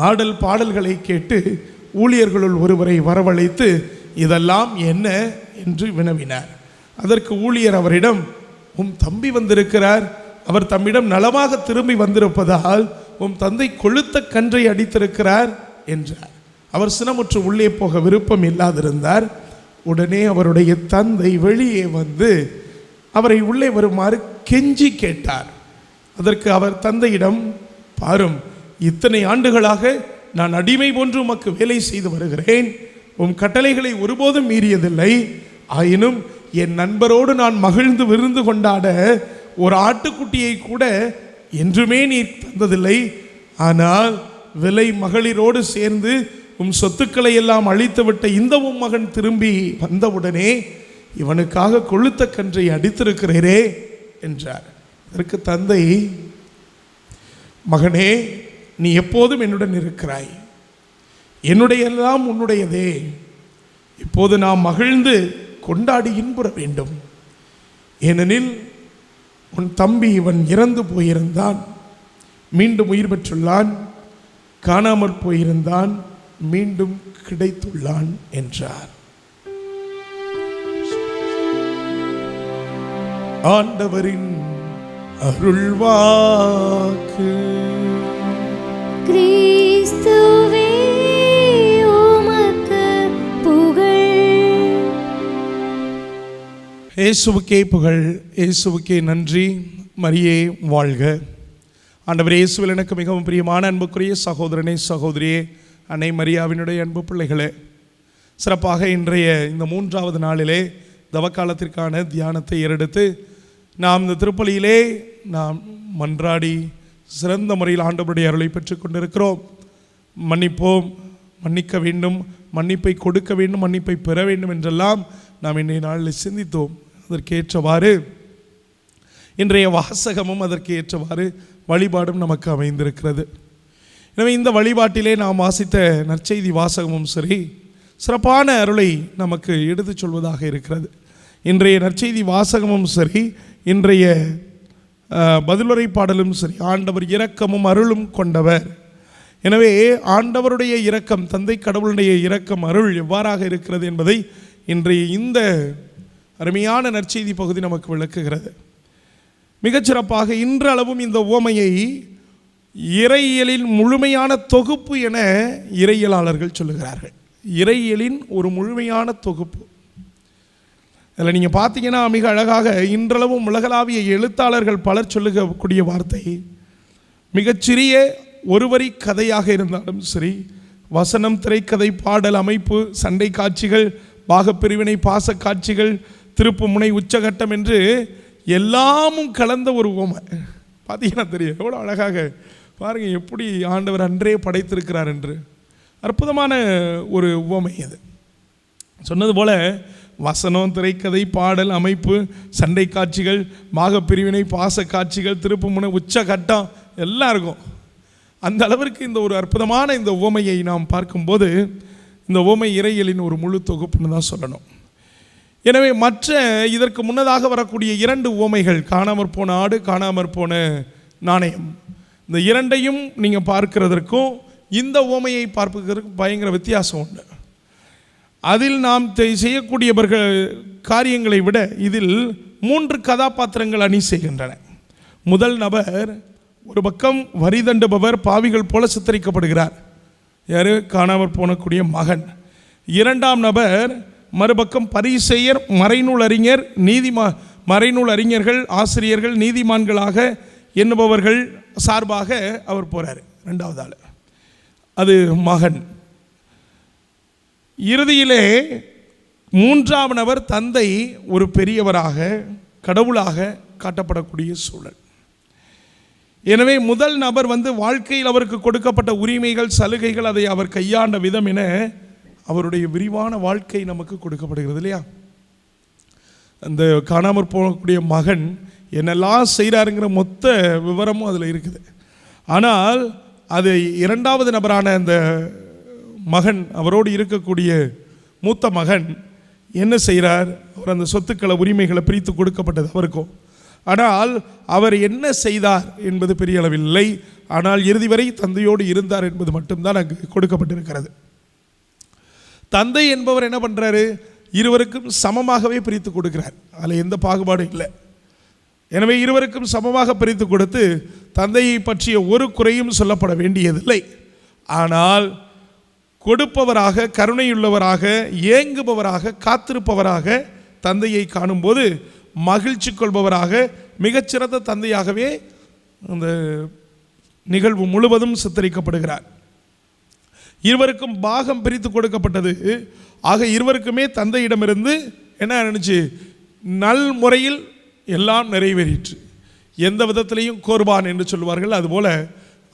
ஆடல் பாடல்களை கேட்டு ஊழியர்களுள் ஒருவரை வரவழைத்து, இதெல்லாம் என்ன என்று வினவினார். அதற்கு ஊழியர் அவரிடம், உம் தம்பி வந்திருக்கிறார். அவர் தம்மிடம் நலமாக திரும்பி வந்திருப்பதால் உம் தந்தை கொழுத்த கன்றை அடித்திருக்கிறார் என்றார். அவர் சினமுற்று உள்ளே போக விருப்பம் இல்லாதிருந்தார். உடனே அவருடைய தந்தை வெளியே வந்து அவரை உள்ளே வருமாறு கெஞ்சி கேட்டார். அதற்கு அவர் தந்தையிடம், பாரும், இத்தனை ஆண்டுகளாக நான் அடிமை போன்று உமக்கு வேலை செய்து வருகிறேன். உம் கட்டளைகளை ஒருபோதும் மீறியதில்லை. ஆயினும் என் நண்பரோடு நான் மகிழ்ந்து விருந்து கொண்டாட ஒரு ஆட்டுக்குட்டியை கூட என்றுமே நீர் தந்ததில்லை. ஆனால் விலை மகளிரோடு சேர்ந்து உம் சொத்துக்களை எல்லாம் அழித்துவிட்ட இந்த உம் மகன் திரும்பி வந்தவுடனே இவனுக்காக கொழுத்த கன்றை அடித்திருக்கிறீரே என்றார். அதற்கு தந்தை, மகனே, நீ எப்போதும் என்னுடன் இருக்கிறாய். என்னுடைய எல்லாம் உன்னுடையதே, இப்போது நாம் மகிழ்ந்து கொண்டாடி இன்புற வேண்டும். ஏனெனில் உன் தம்பி இவன் இறந்து போயிருந்தான், மீண்டும் உயிர் பெற்றுள்ளான், காணாமற் போயிருந்தான், மீண்டும் கிடைத்துள்ளான் என்றார். ஆண்டவரின் அருள்வாக்கு. கிறிஸ்துவே உமக்கு புகழ். இயேசுவுக்கே புகழ், இயேசுவுக்கே நன்றி. மரியே வாழ்க. ஆண்டவர் இயேசுவில் எனக்கு மிகவும் பிரியமான அன்புக்குரிய சகோதரனே, சகோதரியே, அன்னை மரியாவினுடைய அன்பு பிள்ளைகளே, சிறப்பாக இன்றைய இந்த 3வது நாளிலே தவக்காலத்திற்கான தியானத்தை ஏறெடுத்து நாம் இந்த திருப்பலியிலே நாம் மன்றாடி சிறந்த முறையில் ஆண்டவருடைய அருளை பெற்றுக் கொண்டிருக்கிறோம். மன்னிப்போம், மன்னிக்க வேண்டும், மன்னிப்பை கொடுக்க வேண்டும், மன்னிப்பை பெற வேண்டும் என்றெல்லாம் நாம் இன்றைய நாளில் சிந்தித்தோம். அதற்கேற்றவாறு இன்றைய வாசகமும் அதற்கு ஏற்றவாறு வழிபாடும் நமக்கு அமைந்திருக்கிறது. எனவே இந்த வழிபாட்டிலே நாம் வாசித்த நற்செய்தி வாசகமும் சரி, சிறப்பான அருளை நமக்கு எடுத்துச் சொல்வதாக இருக்கிறது. இன்றைய நற்செய்தி வாசகமும் சரி, இன்றைய பதிலுரை பாடலும் சரி, ஆண்டவர் இரக்கமும் அருளும் கொண்டவர். எனவே ஆண்டவருடைய இரக்கம், தந்தை கடவுளுடைய இரக்கம், அருள் எவ்வாறாக இருக்கிறது என்பதை இன்றைய இந்த அருமையான நற்செய்தி பகுதி நமக்கு விளக்குகிறது. மிகச்சிறப்பாக இன்றளவும் இந்த உவமையை இறையியலின் முழுமையான தொகுப்பு என இறையியலாளர்கள் சொல்லுகிறார்கள். இறையியலின் ஒரு முழுமையான தொகுப்பு. அதில் நீங்கள் பார்த்தீங்கன்னா மிக அழகாக இன்றளவும் உலகளாவிய எழுத்தாளர்கள் பலர் சொல்லக்கூடிய வார்த்தை, மிகச்சிறிய ஒரு வரி கதையாக இருந்தாலும் சரி, வசனம், திரைக்கதை, பாடல், அமைப்பு, சண்டை காட்சிகள், பாகப்பிரிவினை, பாச காட்சிகள், திருப்பு முனை, உச்சகட்டம் என்று எல்லாமும் கலந்த ஒரு உவமை. பார்த்தீங்கன்னா தெரியும் எவ்வளோ அழகாக பாருங்கள், எப்படி ஆண்டவர் அன்றே படைத்திருக்கிறார் என்று. அற்புதமான ஒரு உவமை அது. சொன்னது போல வசனம், திரைக்கதை, பாடல், அமைப்பு, சண்டை காட்சிகள், பாகப்பிரிவினை, பாச காட்சிகள், திருப்பு முனை, உச்சகட்டம் எல்லாம் இருக்கும். அந்த அளவிற்கு இந்த ஒரு அற்புதமான இந்த உவமையை நாம் பார்க்கும்போது இந்த உவமை இறையியலின் ஒரு முழு தொகுப்புன்னு தான் சொல்லணும். எனவே மற்ற இதற்கு முன்னதாக வரக்கூடிய 2 உவமைகள், காணாமற் போன ஆடு, காணாமற் போன நாணயம், இந்த இரண்டையும் நீங்கள் பார்க்கிறதற்கும் இந்த உவமையை பார்ப்பதற்கும் பயங்கர வித்தியாசம் உண்டு. அதில் நாம் செய்யக்கூடியவர்கள் காரியங்களை விட இதில் 3 கதாபாத்திரங்கள் அணி செய்கின்றன. முதல் நபர் ஒரு பக்கம் வரி தண்டுபவர், பாவிகள் போல சித்தரிக்கப்படுகிறார். யார்? காணாமற் போனக்கூடிய மகன். 2ஆம் நபர் மறுபக்கம் பரிசேயர், மறைநூல் அறிஞர், மறைநூல் அறிஞர்கள், ஆசிரியர்கள், நீதிமான்களாக எண்ணுபவர்கள் சார்பாக அவர் போகிறார். 2வது ஆள் அது மகன். இறுதியிலே 3ஆம் நபர் தந்தை, ஒரு பெரியவராக, கடவுளாக காட்டப்படக்கூடிய சூழல். எனவே முதல் நபர் வாழ்க்கையில் அவருக்கு கொடுக்கப்பட்ட உரிமைகள், சலுகைகள், அதை அவர் கையாண்ட விதம் என அவருடைய விரிவான வாழ்க்கை நமக்கு கொடுக்கப்படுகிறது இல்லையா? அந்த காணாமற் போகக்கூடிய மகன் என்னெல்லாம் செய்கிறாருங்கிற மொத்த விவரமும் அதில் இருக்குது. ஆனால் அது 2வது நபரான அந்த மகன், அவரோடு இருக்கக்கூடிய மூத்த மகன் என்ன செய்கிறார்? அவர் அந்த சொத்துக்களை, உரிமைகளை பிரித்து கொடுக்கப்பட்டது அவருக்கும். ஆனால் அவர் என்ன செய்தார் என்பது பெரிய அளவில் இல்லை. ஆனால் இறுதி வரை தந்தையோடு இருந்தார் என்பது மட்டும்தான் அங்கு கொடுக்கப்பட்டிருக்கிறது. தந்தை என்பவர் என்ன பண்ணுறாரு? இருவருக்கும் சமமாகவே பிரித்து கொடுக்கிறார். அதில் எந்த பாகுபாடும் இல்லை. எனவே இருவருக்கும் சமமாக பிரித்து கொடுத்து தந்தையை பற்றிய ஒரு குறையும் சொல்லப்பட வேண்டியதில்லை. ஆனால் கொடுப்பவராக, கருணையுள்ளவராக, ஏங்குபவராக, காத்திருப்பவராக தந்தையை காணும்போது மகிழ்ச்சி கொள்பவராக, மிகச்சிறந்த தந்தையாகவே அந்த நிகழ்வு முழுவதும் சித்தரிக்கப்படுகிறார். இருவருக்கும் பாகம் பிரித்து கொடுக்கப்பட்டது. ஆக இருவருக்குமே தந்தையிடமிருந்து என்ன நினைச்சு, நல் முறையில் எல்லாம் நிறைவேறிற்று. எந்த விதத்திலையும் கோர்பான் என்று சொல்லுவார்கள், அதுபோல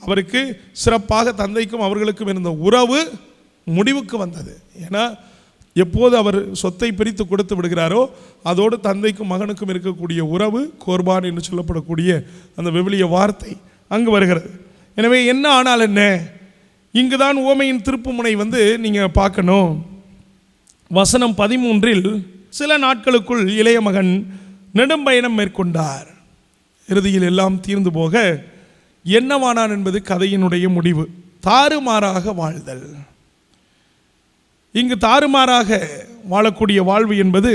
அவருக்கு சிறப்பாக தந்தைக்கும் அவர்களுக்கும் இருந்த உறவு முடிவுக்கு வந்தது. ஏன்னா எப்போது அவர் சொத்தை பிரித்து கொடுத்து விடுகிறாரோ அதோடு தந்தைக்கும் மகனுக்கும் இருக்கக்கூடிய உறவு கோர்பான் என்று சொல்லப்படக்கூடிய அந்த விவிலிய வார்த்தை அங்கு வருகிறது. எனவே என்ன ஆனால் என்ன, இங்கு தான் உவமையின் திருப்புமுனை நீங்கள் பார்க்கணும். வசனம் 13 சில நாட்களுக்குள் இளைய மகன் நெடும்பயணம் மேற்கொண்டார். இறுதியில் எல்லாம் தீர்ந்து போக என்னவானான் என்பது கதையினுடைய முடிவு. தாறுமாறாக வாழ்தல். இங்கு தாறுமாறாக வாழக்கூடிய வாழ்வு என்பது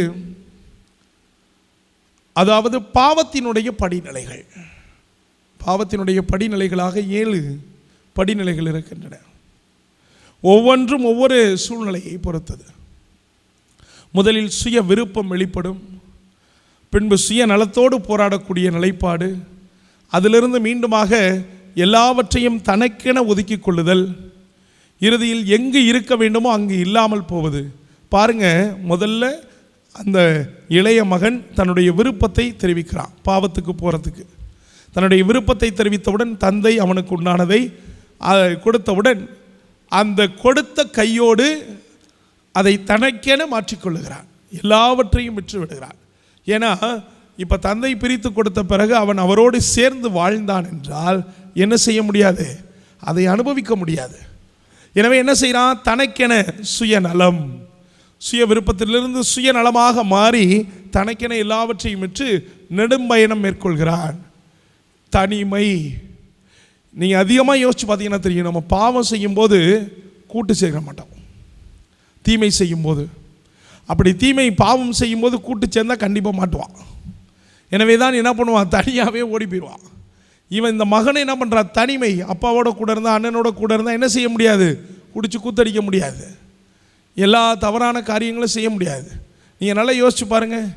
அதாவது பாவத்தினுடைய படிநிலைகள். பாவத்தினுடைய படிநிலைகளாக 7 படிநிலைகள் இருக்கின்றன. ஒவ்வொன்றும் ஒவ்வொரு சூழ்நிலையை பொறுத்தது. முதலில் சுய விருப்பம் வெளிப்படும், பின்பு சுய நலத்தோடு போராடக்கூடிய நிலைப்பாடு, அதிலிருந்து மீண்டுமாக எல்லாவற்றையும் தனக்கென ஒதுக்கி கொள்ளுதல், இறுதியில் எங்கு இருக்க வேண்டுமோ அங்கு இல்லாமல் போவது. பாருங்க, முதல்ல அந்த இளைய மகன் தன்னுடைய விருப்பத்தை தெரிவிக்கிறான். பாவத்துக்கு போகிறதுக்கு தன்னுடைய விருப்பத்தை தெரிவித்தவுடன் தந்தை அவனுக்கு உண்டானதை கொடுத்தவுடன் அந்த கொடுத்த கையோடு அதை தனக்கென மாற்றிக்கொள்ளுகிறான். எல்லாவற்றையும் விற்று விடுகிறான். ஏன்னா இப்போ தந்தை பிரித்து கொடுத்த பிறகு அவன் அவரோடு சேர்ந்து வாழ்ந்தான் என்றால் என்ன செய்ய முடியாது? அதை அனுபவிக்க முடியாது. எனவே என்ன செய்கிறான்? தனக்கென சுயநலம், சுய விருப்பத்திலிருந்து சுயநலமாக மாறி தனக்கென எல்லாவற்றையும் விற்று நெடும்பயணம் மேற்கொள்கிறான். தனிமை. நீங்கள் அதிகமாக யோசிச்சு பார்த்தீங்கன்னா தெரியும், நம்ம பாவம் செய்யும்போது கூட்டு சேர்க்க மாட்டோம். தீமை செய்யும்போது, அப்படி தீமை பாவம் செய்யும்போது கூட்டு சேர்ந்தால் கண்டிப்பாக மாட்டுவான். எனவே தான் என்ன பண்ணுவான்? தனியாகவே ஓடி போயிடுவான். இவன் இந்த மகனை என்ன பண்ணுறான்? தனிமை. அப்பாவோட கூட இருந்தால், அண்ணனோட கூட இருந்தால் என்ன செய்ய முடியாது? குடிச்சு கூத்தடிக்க முடியாது, எல்லா தவறான காரியங்களும் செய்ய முடியாது. நீங்கள் நல்லா யோசிச்சு பாருங்கள்.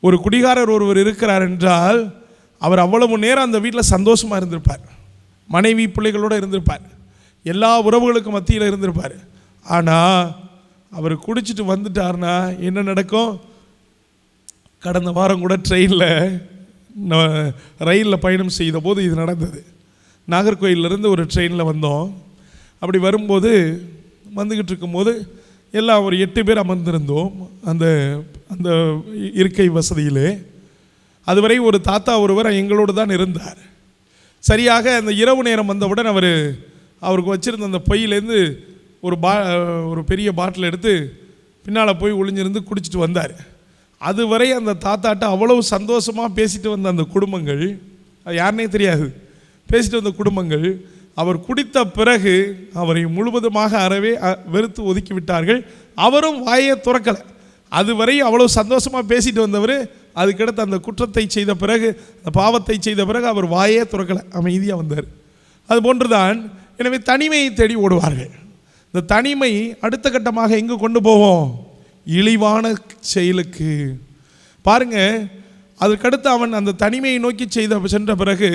ஒரு குடிகாரர் ஒருவர் இருக்கிறார் என்றால் அவர் அவ்வளவு நேரம் அந்த வீட்டில் சந்தோஷமாக இருந்திருப்பார், மனைவி பிள்ளைகளோடு இருந்திருப்பார், எல்லா உறவுகளுக்கும் மத்தியில் இருந்திருப்பார். ஆனால் அவர் குடிச்சிட்டு வந்துட்டார்னா என்ன நடக்கும்? கடந்த வாரம் கூட ரயிலில் பயணம் செய்த போது இது நடந்தது. நாகர்கோயிலிருந்து ஒரு ட்ரெயினில் வந்தோம். அப்படி வரும்போது வந்துக்கிட்டு இருக்கும்போது எல்லாம் ஒரு 8 பேர் அமர்ந்திருந்தோம் அந்த அந்த இருக்கை வசதியிலே. அதுவரை ஒரு தாத்தா ஒருவர் எங்களோடு தான் இருந்தார். சரியாக அந்த இரவு நேரம் வந்தவுடன் அவருக்கு வச்சுருந்த அந்த பையிலேருந்து ஒரு பெரிய பாட்டில் எடுத்து பின்னால் போய் ஒளிஞ்சிருந்து குடிச்சிட்டு வந்தார். அதுவரை அந்த தாத்தாட்ட அவ்வளவு சந்தோஷமாக பேசிட்டு வந்த அந்த குடும்பங்கள், அது யாருனே தெரியாது, பேசிட்டு வந்த குடும்பங்கள் அவர் குடித்த பிறகு அவரை முழுவதுமாக அறவே வெறுத்து ஒதுக்கி விட்டார்கள். அவரும் வாயை துறக்கலை. அதுவரை அவ்வளோ சந்தோஷமாக பேசிட்டு வந்தவர் அதுக்கடுத்து அந்த குற்றத்தை செய்த பிறகு, அந்த பாவத்தை செய்த பிறகு அவர் வாயே துறக்கலை, அமைதியாக வந்தார். அது போன்றுதான். எனவே தனிமையை தேடி ஓடுவார்கள். இந்த தனிமை அடுத்த கட்டமாக எங்கு கொண்டு போவோம்? இழிவான செயலுக்கு. பாருங்க, அதுக்கடுத்து அவன் அந்த தனிமையை நோக்கி சென்ற பிறகு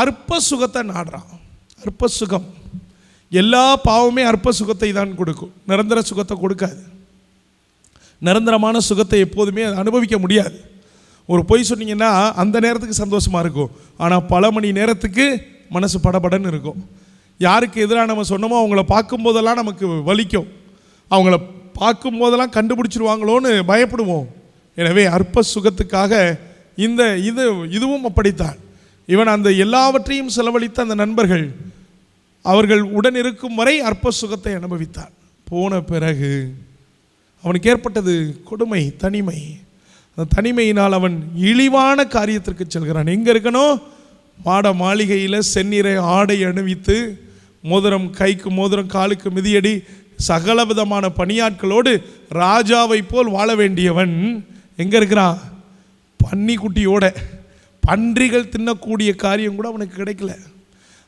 அற்ப சுகத்தை நாடுறான். அற்ப சுகம். எல்லா பாவமே அற்ப சுகத்தை தான் கொடுக்கும், நிரந்தர சுகத்தை கொடுக்காது. நிரந்தரமான சுகத்தை எப்போதுமே அனுபவிக்க முடியாது. ஒரு பொய் சொன்னீங்கன்னா அந்த நேரத்துக்கு சந்தோஷமாக இருக்கும், ஆனால் பல மணி நேரத்துக்கு மனசு படபடன்னு இருக்கும். யாருக்கு எதிராக நம்ம சொன்னோமோ அவங்கள பார்க்கும்போதெல்லாம் நமக்கு வலிக்கும், அவங்கள பார்க்கும்போதெல்லாம் கண்டுபிடிச்சிருவாங்களோன்னு பயப்படுவோம். எனவே அற்ப சுகத்துக்காக இதுவும் அப்படித்தான். இவன் அந்த எல்லாவற்றையும் செலவழித்த அந்த நண்பர்கள் அவர்கள் உடன் இருக்கும் வரை அற்ப சுகத்தை அனுபவித்தான். போன பிறகு அவனுக்கு ஏற்பட்டது கொடுமை, தனிமை. அந்த தனிமையினால் அவன் இழிவான காரியத்திற்கு செல்கிறான். எங்கே இருக்கணும்? மாட மாளிகையில் செந்நிறை ஆடை அணிவித்து, மோதிரம் கைக்கு மோதிரம் காலுக்கு மிதியடி, சகல விதமான பணியாட்களோடு ராஜாவை போல் வாழ வேண்டியவன் எங்கே இருக்கிறான்? பன்னிக்குட்டியோட. பன்றிகள் தின்னக்கூடிய காரியம் கூட அவனுக்கு கிடைக்கல.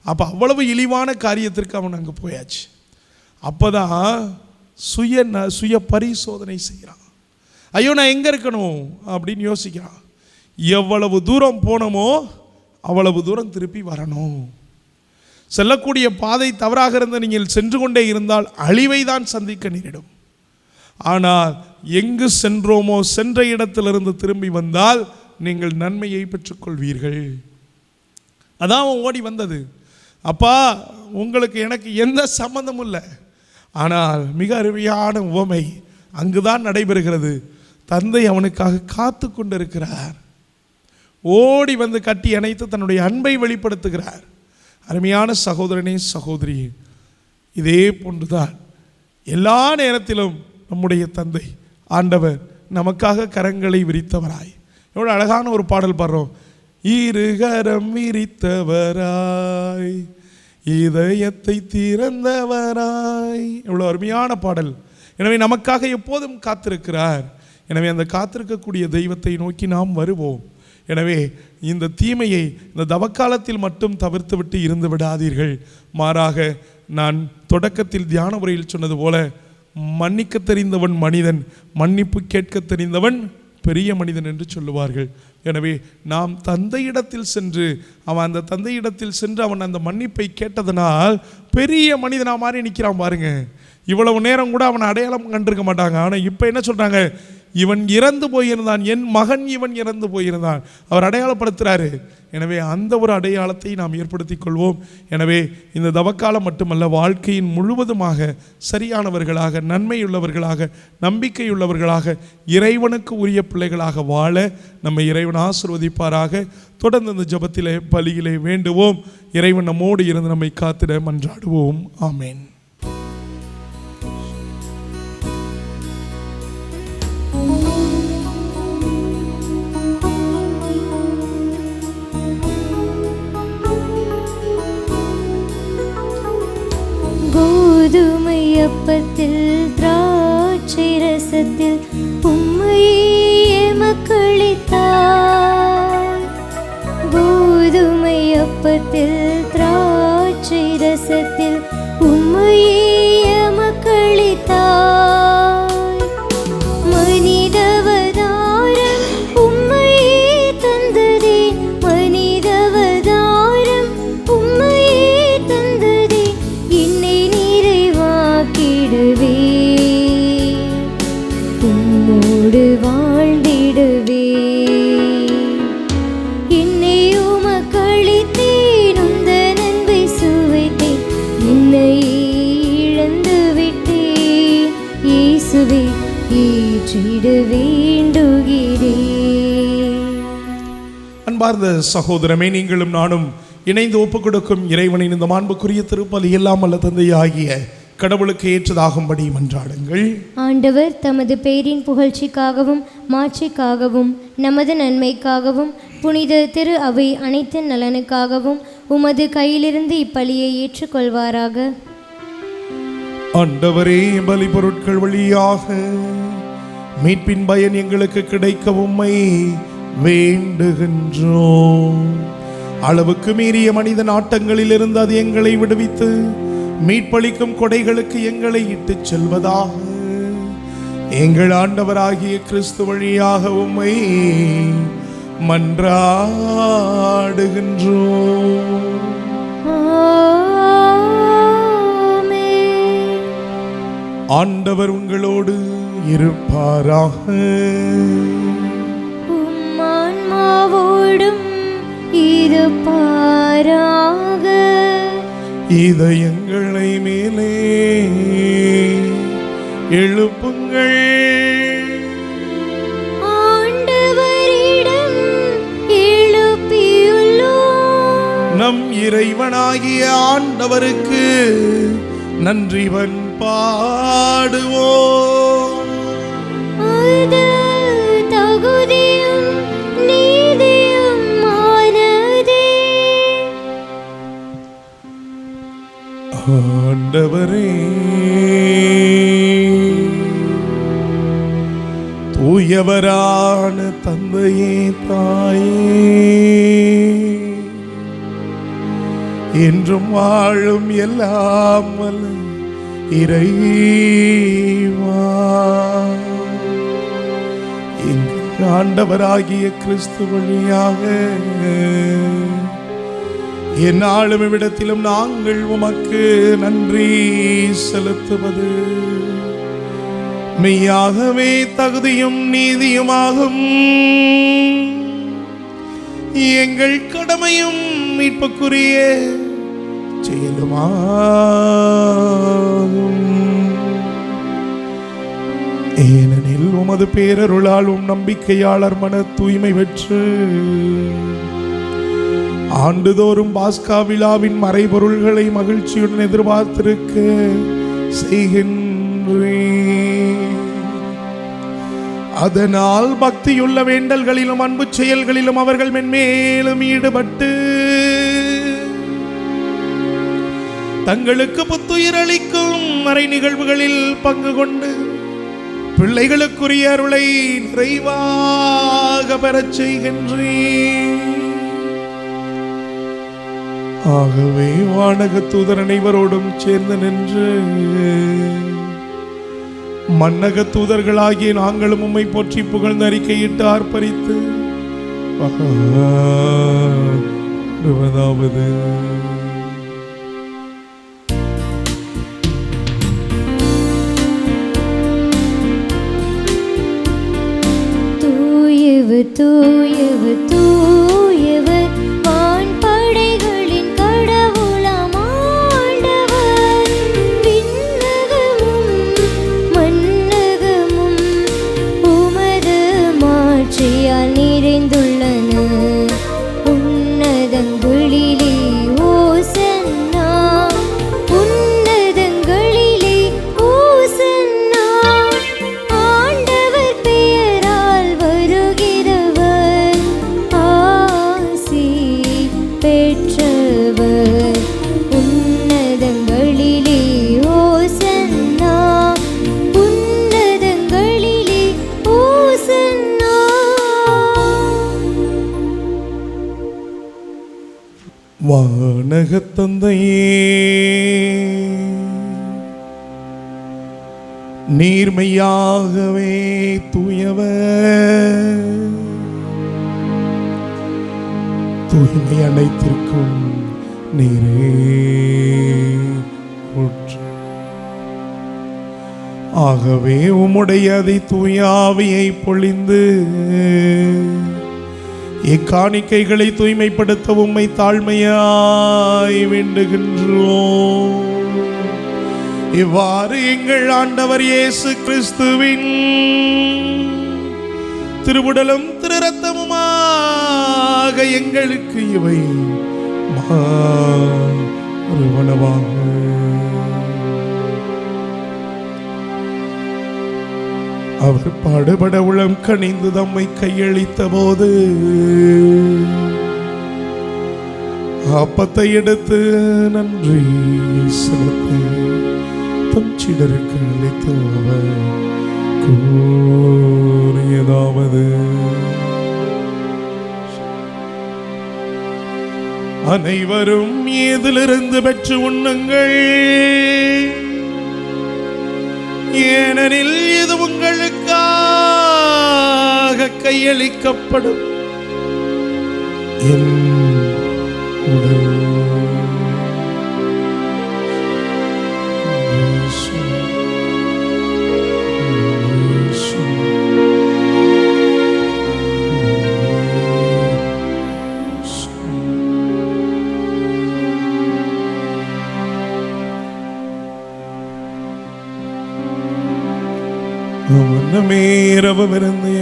அப்போ அவ்வளவு இழிவான காரியத்திற்கு அவன் அங்கே போயாச்சு. அப்போ தான் சுய பரிசோதனை செய்கிறான். ஐயோ, நான் எங்கே இருக்கணும் அப்படின்னு யோசிக்கிறான். எவ்வளவு தூரம் போனோமோ அவ்வளவு தூரம் திருப்பி வரணும். செல்லக்கூடிய பாதை தவறாக இருந்து நீங்கள் சென்று கொண்டே இருந்தால் அழிவை தான் சந்திக்க நேரிடும். ஆனால் எங்கு சென்றோமோ சென்ற இடத்திலிருந்து திரும்பி வந்தால் நீங்கள் நன்மையை பெற்றுக்கொள்வீர்கள். அதான் ஓடி வந்தது. அப்பா, உங்களுக்கு எனக்கு எந்த சம்பந்தமும் இல்லை, ஆனால் மிக அருமையான உவமை அங்குதான் நடைபெறுகிறது. தந்தை அவனுக்காக காத்து கொண்டிருக்கிறார். ஓடி வந்து கட்டி அணைத்து தன்னுடைய அன்பை வெளிப்படுத்துகிறார். அருமையான சகோதரனே, சகோதரி, இதே போன்றுதான் எல்லா நேரத்திலும் நம்முடைய தந்தை ஆண்டவர் நமக்காக கரங்களை விரித்தவராய், எவ்வளோ அழகான ஒரு பாடல் பாடுறோம், இருகரம் விரித்தவராய் இதயத்தை திறந்தவராய். எவ்வளோ அருமையான பாடல். எனவே நமக்காக எப்போதும் காத்திருக்கிறார். எனவே அந்த காத்திருக்கக்கூடிய தெய்வத்தை நோக்கி நாம் வருவோம். எனவே இந்த தீமையை இந்த தவக்காலத்தில் மட்டும் தவிர்த்து விட்டு இருந்து விடாதீர்கள். மாறாக நான் தொடக்கத்தில் தியான உரையில் சொன்னது போல, மன்னிக்க தெரிந்தவன் மனிதன், மன்னிப்பு கேட்க தெரிந்தவன் பெரிய மனிதன் என்று சொல்லுவார்கள். எனவே நாம் தந்தையிடத்தில் சென்று அந்த தந்தையிடத்தில் சென்று அவன் அந்த மன்னிப்பை கேட்டதனால் பெரிய மனிதனாக மாறி நிற்கிறான் பாருங்க. இவ்வளவு நேரம் கூட அவனை அடையாளம் கண்டிருக்க மாட்டாங்க. ஆனால் இப்போ என்ன சொல்கிறாங்க, இவன் இறந்து போயிருந்தான், என் மகன் இவன் இறந்து போயிருந்தான், அவர் அடையாளப்படுத்துகிறாரு. எனவே அந்த ஒரு அடையாளத்தை நாம் ஏற்படுத்தி கொள்வோம். எனவே இந்த தவக்காலம் மட்டுமல்ல, வாழ்க்கையின் முழுவதுமாக சரியானவர்களாக, நன்மையுள்ளவர்களாக, நம்பிக்கையுள்ளவர்களாக, இறைவனுக்கு உரிய பிள்ளைகளாக வாழ நம்மை இறைவன் ஆசீர்வதிப்பாராக. தொடர்ந்து இந்த ஜெபத்திலே பலியிலே வேண்டுவோம். இறைவன் நம்மோடு இருந்து நம்மை காத்திட மன்றாடுவோம். ஆமேன். கோதுமை அப்பத்தில் திராட்சை ரசத்தில் உம்மையே எமக்களித்தார். கோதுமை அப்பத்தில் திராட்சை ரசத்தில் உம்மையே எமக்களித்தார். மனிதவதாரம் உம்மையே தந்ததே, மனிதவதாரம் உம்மையே தந்ததே, என்னை நிறைவாக்கிடுவே, உம்மோடு வாழ்ந்திடுவே. என்னை உமக்களித்தேன், உந்தன் அன்பை சுவைத்தேன், என்னை இழந்து விட்டேன். இயேசுவே ஏற்றிட வேண்டுகிறேன். அன்பார்ந்த சகோதரமே, நீங்களும் நானும் இணைந்து ஒப்புக் கொடுக்கும் இறைவனின் இந்த மாண்புக்குரிய திருப்பலி எல்லாம் அல்ல தந்தையாகிய கடவுளுக்கு ஏற்றதாகும்படி மன்றாடுங்கள். ஆண்டவர் தமது பேரின் புகழ்ச்சிக்காகவும் மாட்சிக்காகவும் நமது நன்மைக்காகவும் புனித திரு அவை அனைத்து நலனுக்காகவும் உமது கையிலிருந்து இப்பலியை ஏற்றுக்கொள்வாராக. ஆண்டவரே, பலி பொருட்கள் வழியாக மீட்பின் பயன் எங்களுக்கு கிடைக்க உம்மை வேண்டுகின்றோம். அளவுக்கு மீறிய மனித நாட்டங்களில் இருந்து அது எங்களை விடுவித்து மீட்பளிக்கும் கொடைகளுக்கு எங்களை இட்டுச் செல்வதாக எங்கள் ஆண்டவராகிய கிறிஸ்து வழியாக உம்மை மன்றாடுகின்றோம். ஆண்டவர் உங்களோடு இருப்பாராக. உம்மான்மாவோடும் இருப்பாராக. இதயங்களை மேலே எழுப்புங்கள். ஆண்டவரிடம் எழுப்பியுள்ளோம். நம் இறைவனாகிய ஆண்டவருக்கு நன்றிவன் பாடுவோம். அது தகுதியும் நீதியுமானதே. ஆண்டவரே, தூயவரான தந்தையே, தாயே, என்றும் வாழும் எல்லாம் வல்ல இறைவா, எங்கள் ஆண்டவராகிய கிறிஸ்து வழியாக எந்நாளும் இவ்விடத்திலும் நாங்கள் உமக்கு நன்றி செலுத்துவது மெய்யாகவே தகுதியும் நீதியுமாகும். எங்கள் கடமையும் மீட்புக்குரிய செயலுமாகும். ஏனெனில் உமது பேரருளாலும் நம்பிக்கையாளர் மன தூய்மை பெற்று ஆண்டுதோறும் பாஸ்கா விழாவின் மறைபொருள்களை மகிழ்ச்சியுடன் எதிர்பார்த்திருக்க செய்கின்றேன். அதனால் பக்தியுள்ள வேண்டல்களிலும் அன்பு செயல்களிலும் அவர்கள் மென்மேலும் ஈடுபட்டு தங்களுக்கு புத்துயிர் அளிக்கும் மறை நிகழ்வுகளில் பங்கு கொண்டு பிள்ளைகளுக்குரிய அருளை நிறைவாக பெறச் செய்கின்றேன். ஆகவே வானக தூதர் அனைவரோடும் சேர்ந்து நின்று மன்னக தூதர்களாகிய நாங்களும் உம்மை போற்றி புகழ்ந்து அறிக்கையிட்டு ஆர்ப்பரித்து பாடுவதாவது: தூயவர் தூயவர் தூயவர் வான்படைகளின் கடவுளாம் ஆண்டவர். விண்ணகமும் மண்ணகமும் உமது மாட்சியால் நிறைந்துள்ளன. உன்னதங்களிலே ஓசன்னா, உன்னதங்களிலே ஓசன்னா. ஆண்டவர் பெயரால் வருகிறவர் ஆசி பெற்றவர். உன்னதங்களிலே ஓசன்னா, உன்னதங்களிலே ஓசன்னா. வானகத் தந்தையே, நீர்மையாகவே தூயவர். தூய்மை அனைத்திற்கும் நீரே ஊற்று. ஆகவே உம்முடைய அதி தூய ஆவியை பொழிந்து இக்காணிக்கைகளை தூய்மைப்படுத்த உம்மை தாழ்மையாய் வேண்டுகின்றோம். இவ்வாறு எங்கள் ஆண்டவர் இயேசு கிறிஸ்துவின் திருவுடலும் திரு ரத்தமுமாக எங்களுக்கு இவை மாறுவனவாக. அவர் பாடுபட உளம் கனிந்து தம்மை கையளித்த போது அப்பத்தை எடுத்து நன்றி செலுத்தி தம் சீடருக்கு அளித்து அவர் கூறியதாவது: அனைவரும் இதிலிருந்து பெற்று உண்ணுங்கள், ஏனெனில் இது உங்களுக்காக கையளிக்கப்படும் என் உடல்.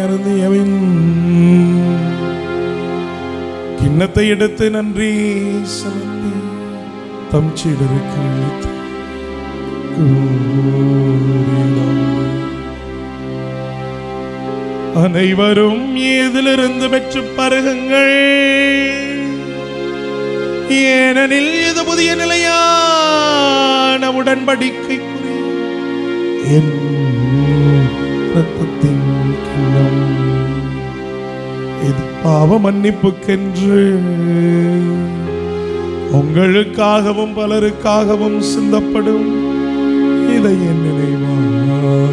அருந்தியவின் கிண்ணத்தை எடுத்து நன்றி செலுத்தி தம் சீடருக்கு அளித்து கூறினார்: அனைவரும் இதிலிருந்து பெற்று பருகுங்கள், ஏனெனில் இது புதிய நிலையான உடன்படிக்கைக்குரிய என் இரத்தத்தின் கிண்ணம். இது பாவ மன்னிப்புக்கென்று உங்களுக்காகவும் பலருக்காகவும் சிந்தப்படும். இதை என் நினைவாக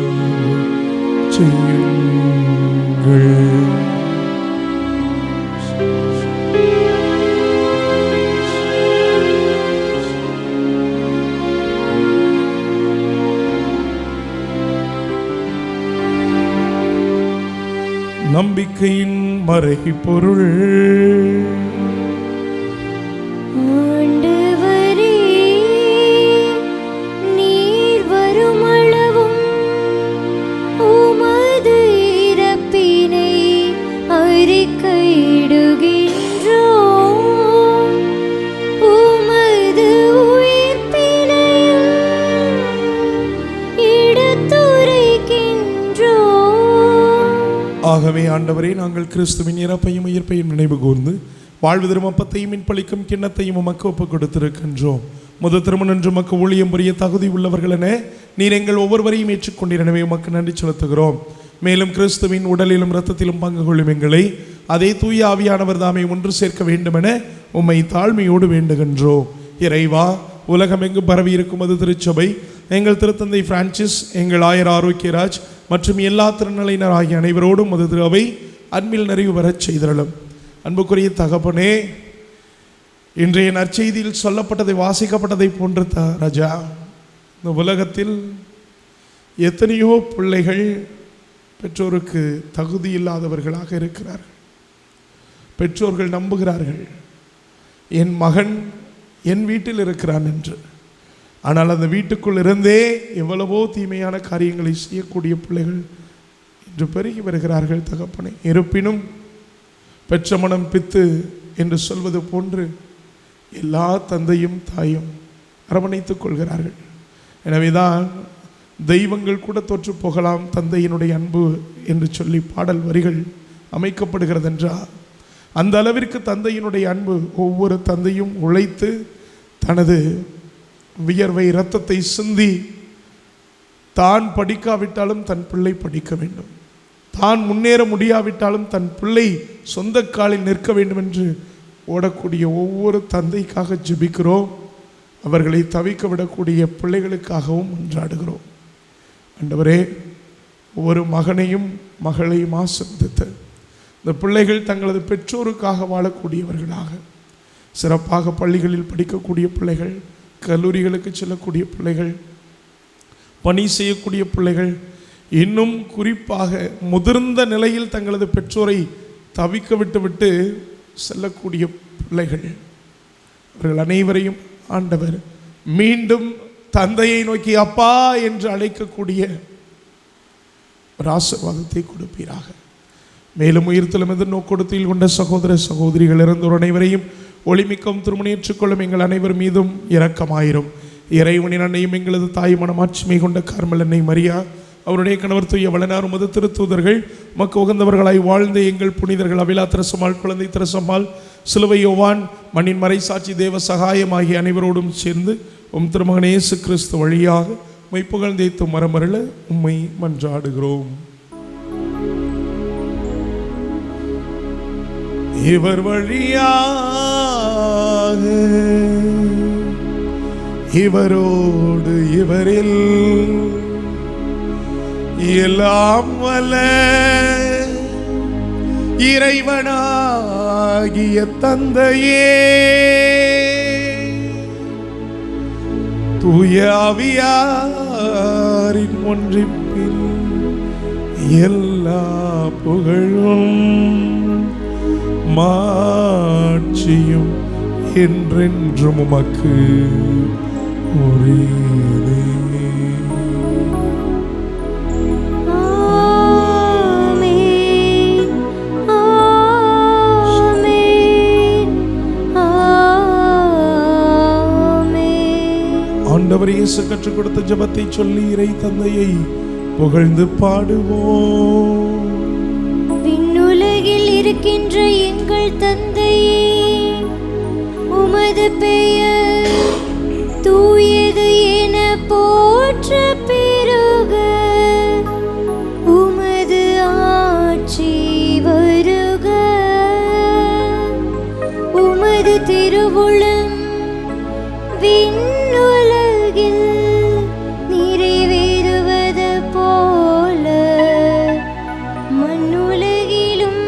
செய்யுங்கள். நம்பிக்கையின் மறைபொருள். ஆண்டவரே, நீர் வருமளவும் உமது இறப்பினை அறிக்கையிடுகின்றோம். ஆகவே ஆண்டவரே, நாங்கள் கிறிஸ்துவின் இறப்பையும் உயிர்ப்பையும் நினைவு கூர்ந்து வாழ்வு தரும் அப்பத்தையும் மீன்பளிக்கும் கிண்ணத்தையும் உமக்கு ஒப்புக் கொடுத்திருக்கின்றோம். திருமணன்று உமக்கு ஊழியம் புரிய தகுதி உள்ளவர்கள் என நீர் எங்கள் ஒவ்வொருவரையும் ஏற்றுக்கொண்டீர். எனவே உமக்கு நன்றி செலுத்துகிறோம். மேலும் கிறிஸ்துவின் உடலிலும் இரத்தத்திலும் பங்கு கொள்ளும் எங்களை அதே தூய ஆவியானவர் தாமே ஒன்று சேர்க்க வேண்டுமென உம்மை தாழ்மையோடு வேண்டுகின்றோம். இறைவா, உலகமெங்கு பரவி இருக்கும் அது திருச்சபை, எங்கள் திருத்தந்தை பிரான்சிஸ், எங்கள் ஆயர் ஆரோக்கியராஜ் மற்றும் எல்லா திருநிலையினர் ஆகிய அனைவரோடும் அது அவை அன்பில் நிறைவு பெறச் செய்தருளும். அன்புக்குரிய தகப்பனே, இன்றைய நற்செய்தியில் சொல்லப்பட்டதை வாசிக்கப்பட்டதை போன்று ராஜா, இந்த உலகத்தில் எத்தனையோ பிள்ளைகள் பெற்றோருக்கு தகுதி இல்லாதவர்களாக இருக்கிறார்கள். பெற்றோர்கள் நம்புகிறார்கள், என் மகன் என் வீட்டில் இருக்கிறான் என்று. ஆனால் அந்த வீட்டுக்குள் இருந்தே எவ்வளவோ தீமையான காரியங்களை செய்யக்கூடிய பிள்ளைகள் இன்று பெருகி வருகிறார்கள் தகப்பனே. இருப்பினும் பெற்ற மனம் பித்து என்று சொல்வது போன்று எல்லா தந்தையும் தாயும் அரவணைத்துக் கொள்கிறார்கள். எனவேதான் தெய்வங்கள் கூட தோற்று போகலாம் தந்தையினுடைய அன்பு என்று சொல்லி பாடல் வரிகள் அமைக்கப்படுகிறது என்றால், அந்த அளவிற்கு தந்தையினுடைய அன்பு. ஒவ்வொரு தந்தையும் உழைத்து தனது வியர்வை இரத்தத்தை சிந்தி தான் படிக்காவிட்டாலும் தன் பிள்ளை படிக்க வேண்டும், தான் முன்னேற முடியாவிட்டாலும் தன் பிள்ளை சொந்த காலில் நிற்க வேண்டும் என்று ஓடக்கூடிய ஒவ்வொரு தந்தைக்காக ஜெபிக்கிறோம். அவர்களை தவிக்க விடக்கூடிய பிள்ளைகளுக்காகவும் மன்றாடுகிறோம். ஆண்டவரே, ஒவ்வொரு மகனையும் மகளையும் ஆசீர்வதித்து இந்த பிள்ளைகள் தங்களது பெற்றோருக்காக வாழக்கூடியவர்களாக, சிறப்பாக பள்ளிகளில் படிக்கக்கூடிய பிள்ளைகள், கல்லூரிகளுக்கு செல்லக்கூடிய பிள்ளைகள், பணி செய்யக்கூடிய பிள்ளைகள், இன்னும் குறிப்பாக முதிர்ந்த நிலையில் தங்களது பெற்றோரை தவிக்க விட்டு செல்லக்கூடிய பிள்ளைகள், அவர்கள் அனைவரையும் ஆண்டவர் மீண்டும் தந்தையை நோக்கி அப்பா என்று அழைக்கக்கூடிய ஒரு ஆசீர்வாதத்தை கொடுப்பீராக. மேலும் உயிர்த்தலும் எதிர்நோக்கொடுத்தில் கொண்ட சகோதர சகோதரிகள் இறந்தோர் அனைவரையும் ஒளிமிக்கம் திருமணியேற்றுக்கொள்ளும் எங்கள் அனைவர் மீதும் இரக்கமாயிரும். இறைவனின் அன்னையும் எங்களது தாய் மனமாட்சிமை கொண்ட கார்மல் அன்னை மரியா, அவருடைய கணவர் தூய வளனார் உமது திருத்தூதர்கள், மக்கு உகந்தவர்களாய் வாழ்ந்த எங்கள் புனிதர்கள் அபிலா திரசம்மாள், குழந்தை திரசம்மாள், சிலுவை யோவான், மண்ணின் மறை சாட்சி, தேவ சகாயம் ஆகிய அனைவரோடும் சேர்ந்து உம் திருமகன் இயேசு கிறிஸ்து வழியாக உம்மை புகழ்ந்தேத்து மரமருள உம்மை மன்றாடுகிறோம். இவர் வழியாக, இவரோடு இவரில் எல்லாம் வல்ல இறைவனாகிய தந்தையே, தூய ஆவியாரின் ஒன்றிப்பில் எல்லா புகழும் மாட்சியும் என்றென்றும் உமக்கு உரியதே. ஆண்டவர் இயேசு கற்றுக் கொடுத்த ஜெபத்தை சொல்லி இறை தந்தையை புகழ்ந்து பாடுவோம். விண்ணுலகில் இருக்கின்ற எங்கள் தந்தையே, உமது பெயர் தூயது என போற்ற பெருக, உமது ஆட்சி வருக, உமது திருவுளம் விண்ணுலகில் நிறைவேறுவது போல மண்ணுலகிலும்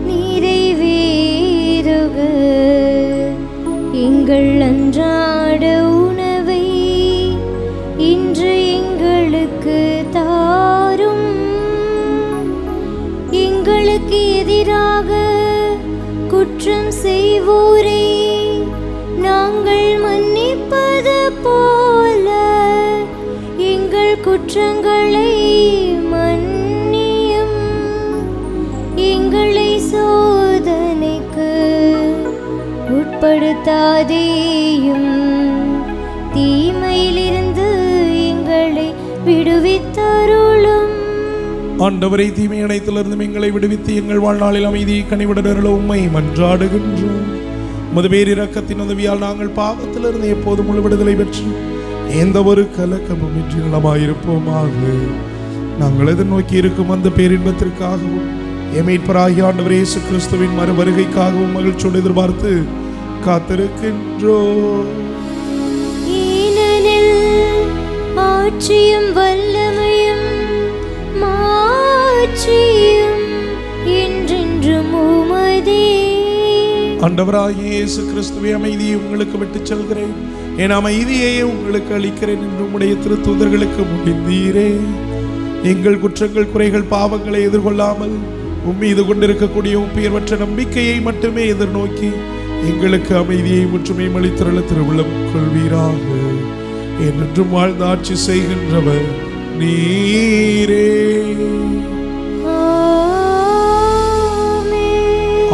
நிறைவேறுக. எங்கள் அன்றாட உணவை இன்று எங்களுக்கு தாரும். எங்களுக்கு எதிராக குற்றம் செய்வோரை நாங்கள் மன்னிப்பது போல எங்கள் குற்றங்களை மன்னியும். எங்களை சோதனைக்கு உட்படுத்தாதேயும், தீமையிலிருந்து எங்களை விடுவித்தருளும். ஆண்டவரை தீமை அனைத்திலிருந்து எங்களை விடுவித்து எங்கள் வாழ்நாளில் அமைதியை கனிவிடல உம்மை மன்றாடுகின்றோம். உமது பேரிரக்கத்தின் உதவியால் நாங்கள் பாவத்திலிருந்து எப்போதும் முழு விடுதலை பெற்று எந்த ஒரு கலக்கமும் இன்றி நலமாயிருப்போமாக. நாங்கள் எதிர்நோக்கி இருக்கும் அந்த பேரின்பத்திற்காகவும் எமீட்பராகிய ஆண்டவர் இயேசு கிறிஸ்துவின் மறு வருகைக்காகவும் மகிழ்ச்சியோடு எதிர்பார்த்து காத்திருக்கின்றோம். ஆட்சியும் வல்லமையும் மாட்சியும் என்றென்றும் உமதே. ஆண்டவராகிய இயேசு கிறிஸ்துவே, அமைதியை உங்களுக்கு விட்டுச் செல்கிறேன், என் அமைதியை உங்களுக்கு அளிக்கிறேன் என்று உம்முடைய திருத்தூதர்களுக்கு முடிந்தீரே. எங்கள் குற்றங்கள் குறைகள் பாவங்களை எதிர்கொள்ளாமல் உம்மீது கொண்டிருக்கக்கூடிய உப்பெயர்வற்ற நம்பிக்கையை மட்டுமே எதிர்நோக்கி எங்களுக்கு அமைதியை முற்றுமை அளித்தருள திருவுள்ளம் கொள்வீராக. என்றும் வாழ்ந்து ஆட்சி செய்கின்றவர் நீரே.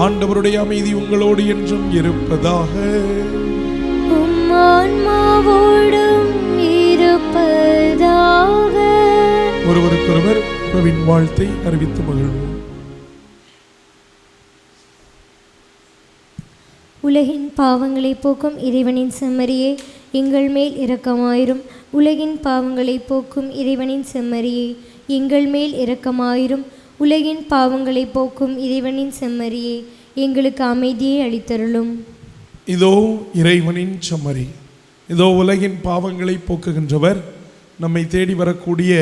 ஆண்டவருடைய அமைதி உங்களோடு என்றும் இருப்பதாக. ஒருவருக்கொருவர் பிரவின் வாழ்த்தை அறிவித்து மகிழ்வோம். உலகின் பாவங்களை போக்கும் இறைவனின் செம்மறியே, எங்கள் மேல் இரக்கமாயிரும். உலகின் பாவங்களை போக்கும் இறைவனின் செம்மறியே, எங்கள் மேல் இரக்கமாயிரும். உலகின் பாவங்களை போக்கும் இறைவனின் செம்மறியே, எங்களுக்கு அமைதியை அளித்தருளும். இதோ இறைவனின் செம்மறி, இதோ உலகின் பாவங்களை போக்குகின்றவர், நம்மை தேடி வரக்கூடிய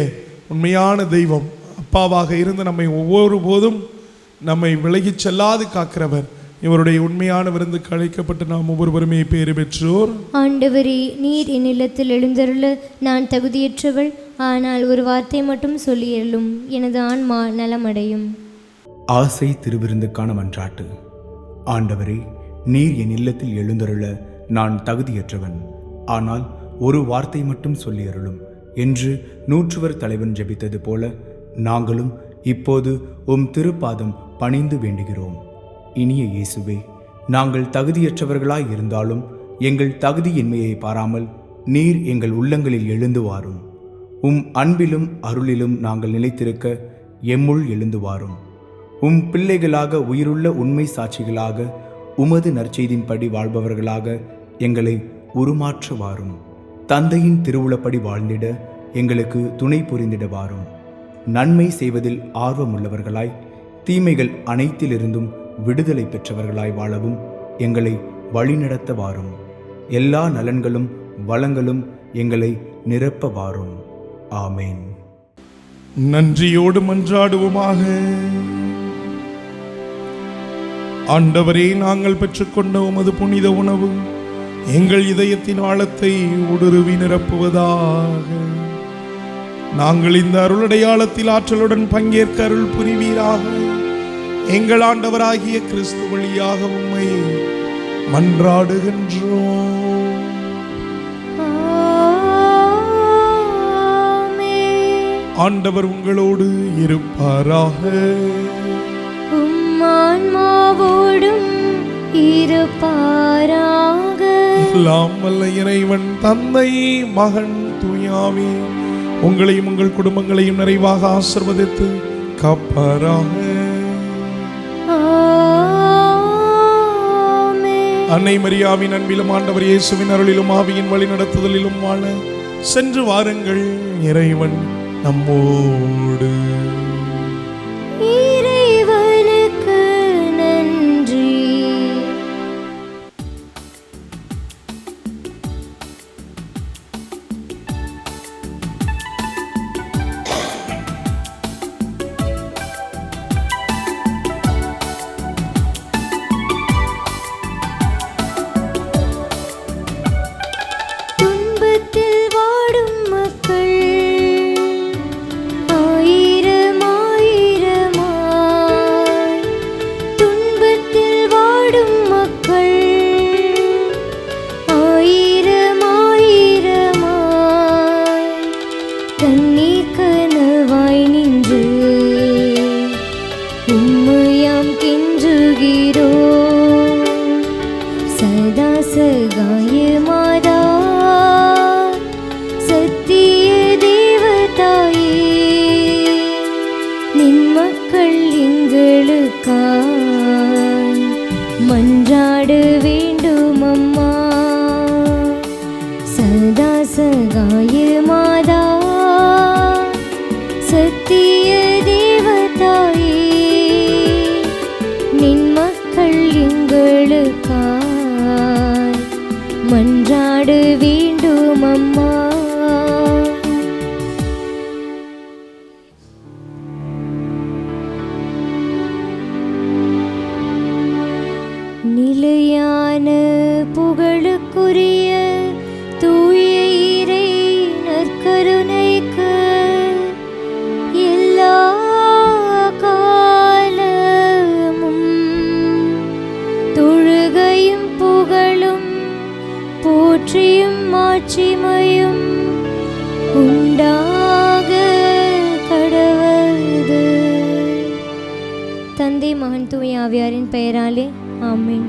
உண்மையான தெய்வம், அப்பாவாக இருந்து நம்மை ஒவ்வொரு போதும் நம்மை விலகிச் செல்லாது காக்கிறவர். இவருடைய உண்மையான விருந்துக்கு அழைக்கப்பட்டு நாம் ஒவ்வொருவருமே பேறு பெற்றோர். ஆண்டவரே, நீர் என் இல்லத்தில் எழுந்தருள நான் தகுதியற்றவள், ஆனால் ஒரு வார்த்தை மட்டும் சொல்லியருளும், எனது ஆன்மா நலமடையும். ஆசை திருவிருந்துக்கான மன்றாட்டு. ஆண்டவரே, நீர் என் இல்லத்தில் எழுந்தருள நான் தகுதியற்றவன், ஆனால் ஒரு வார்த்தை மட்டும் சொல்லியருளும் என்று நூற்றுவர் தலைவன் ஜெபித்தது போல நாங்களும் இப்போது உம் திருப்பாதம் பணிந்து வேண்டுகிறோம். இனிய இயேசுவே, நாங்கள் தகுதியற்றவர்களாய் இருந்தாலும் எங்கள் தகுதியின்மையை பாராமல் நீர் எங்கள் உள்ளங்களில் எழுந்து வாரும். உம் அன்பிலும் அருளிலும் நாங்கள் நிலைத்திருக்க எம்முள் எழுந்து வாரும். உம் பிள்ளைகளாக உயிருள்ள உண்மை சாட்சிகளாக உமது நற்செய்தின்படி வாழ்பவர்களாக எங்களை உருமாற்ற வாரும். தந்தையின் திருவுளப்படி வாழ்ந்திட எங்களுக்கு துணை புரிந்திட வாரும். நன்மை செய்வதில் ஆர்வமுள்ளவர்களாய் தீமைகள் அனைத்திலிருந்தும் விடுதலை பெற்றவர்களாய் வாழவும் எங்களை வழிநடத்த வாரும். எல்லா நலன்களும் வளங்களும் எங்களை நிரப்ப வாரும். ஆமேன். நன்றியோடு மன்றாடுவோமாக. ஆண்டவரே, நாங்கள் பெற்றுக்கொண்ட உமது புனித உணவு எங்கள் இதயத்தின் ஆழத்தை ஊடுருவி நிரப்புவதாக. நாங்கள் இந்த அருளடையாளத்தில் ஆற்றலுடன் பங்கேற்க அருள் புரிவீராக. எங்கள் ஆண்டவராகிய கிறிஸ்து வழியாக உம்மை மன்றாடுகின்றோம். ஆண்டவர் உங்களோடு இருப்பாராக. ஆன்மாவோடும் இருப்பாராக. எல்லாம் வல்ல இறைவன் தந்தை, மகன், தூயாவி உங்களையும் உங்கள் குடும்பங்களையும் நிறைவாக ஆசீர்வதித்து காப்பாராக. அன்னை மரியாவின் அன்பிலும் ஆண்டவர் இயேசுவின் அருளிலும் ஆவியின் வழி நடத்துதலிலும் வாழ சென்று வாருங்கள். இறைவன் நம்மோடு. இறைவனுக்கு நன்றி. நின் மக்கள் எங்களுக்காய் மன்றாட வேண்டும் அம்மா. நிலையான புகழுக்குரிய தூய இறை நற்கருணைக்கு எல்லா காலமும் தொழுகையும் புகழும் போற்றியும் மாட்சிமையும் உண்டாக கடவது. தந்தை மகன் தூய ஆவியாரின் பெயராலே ஆமென்.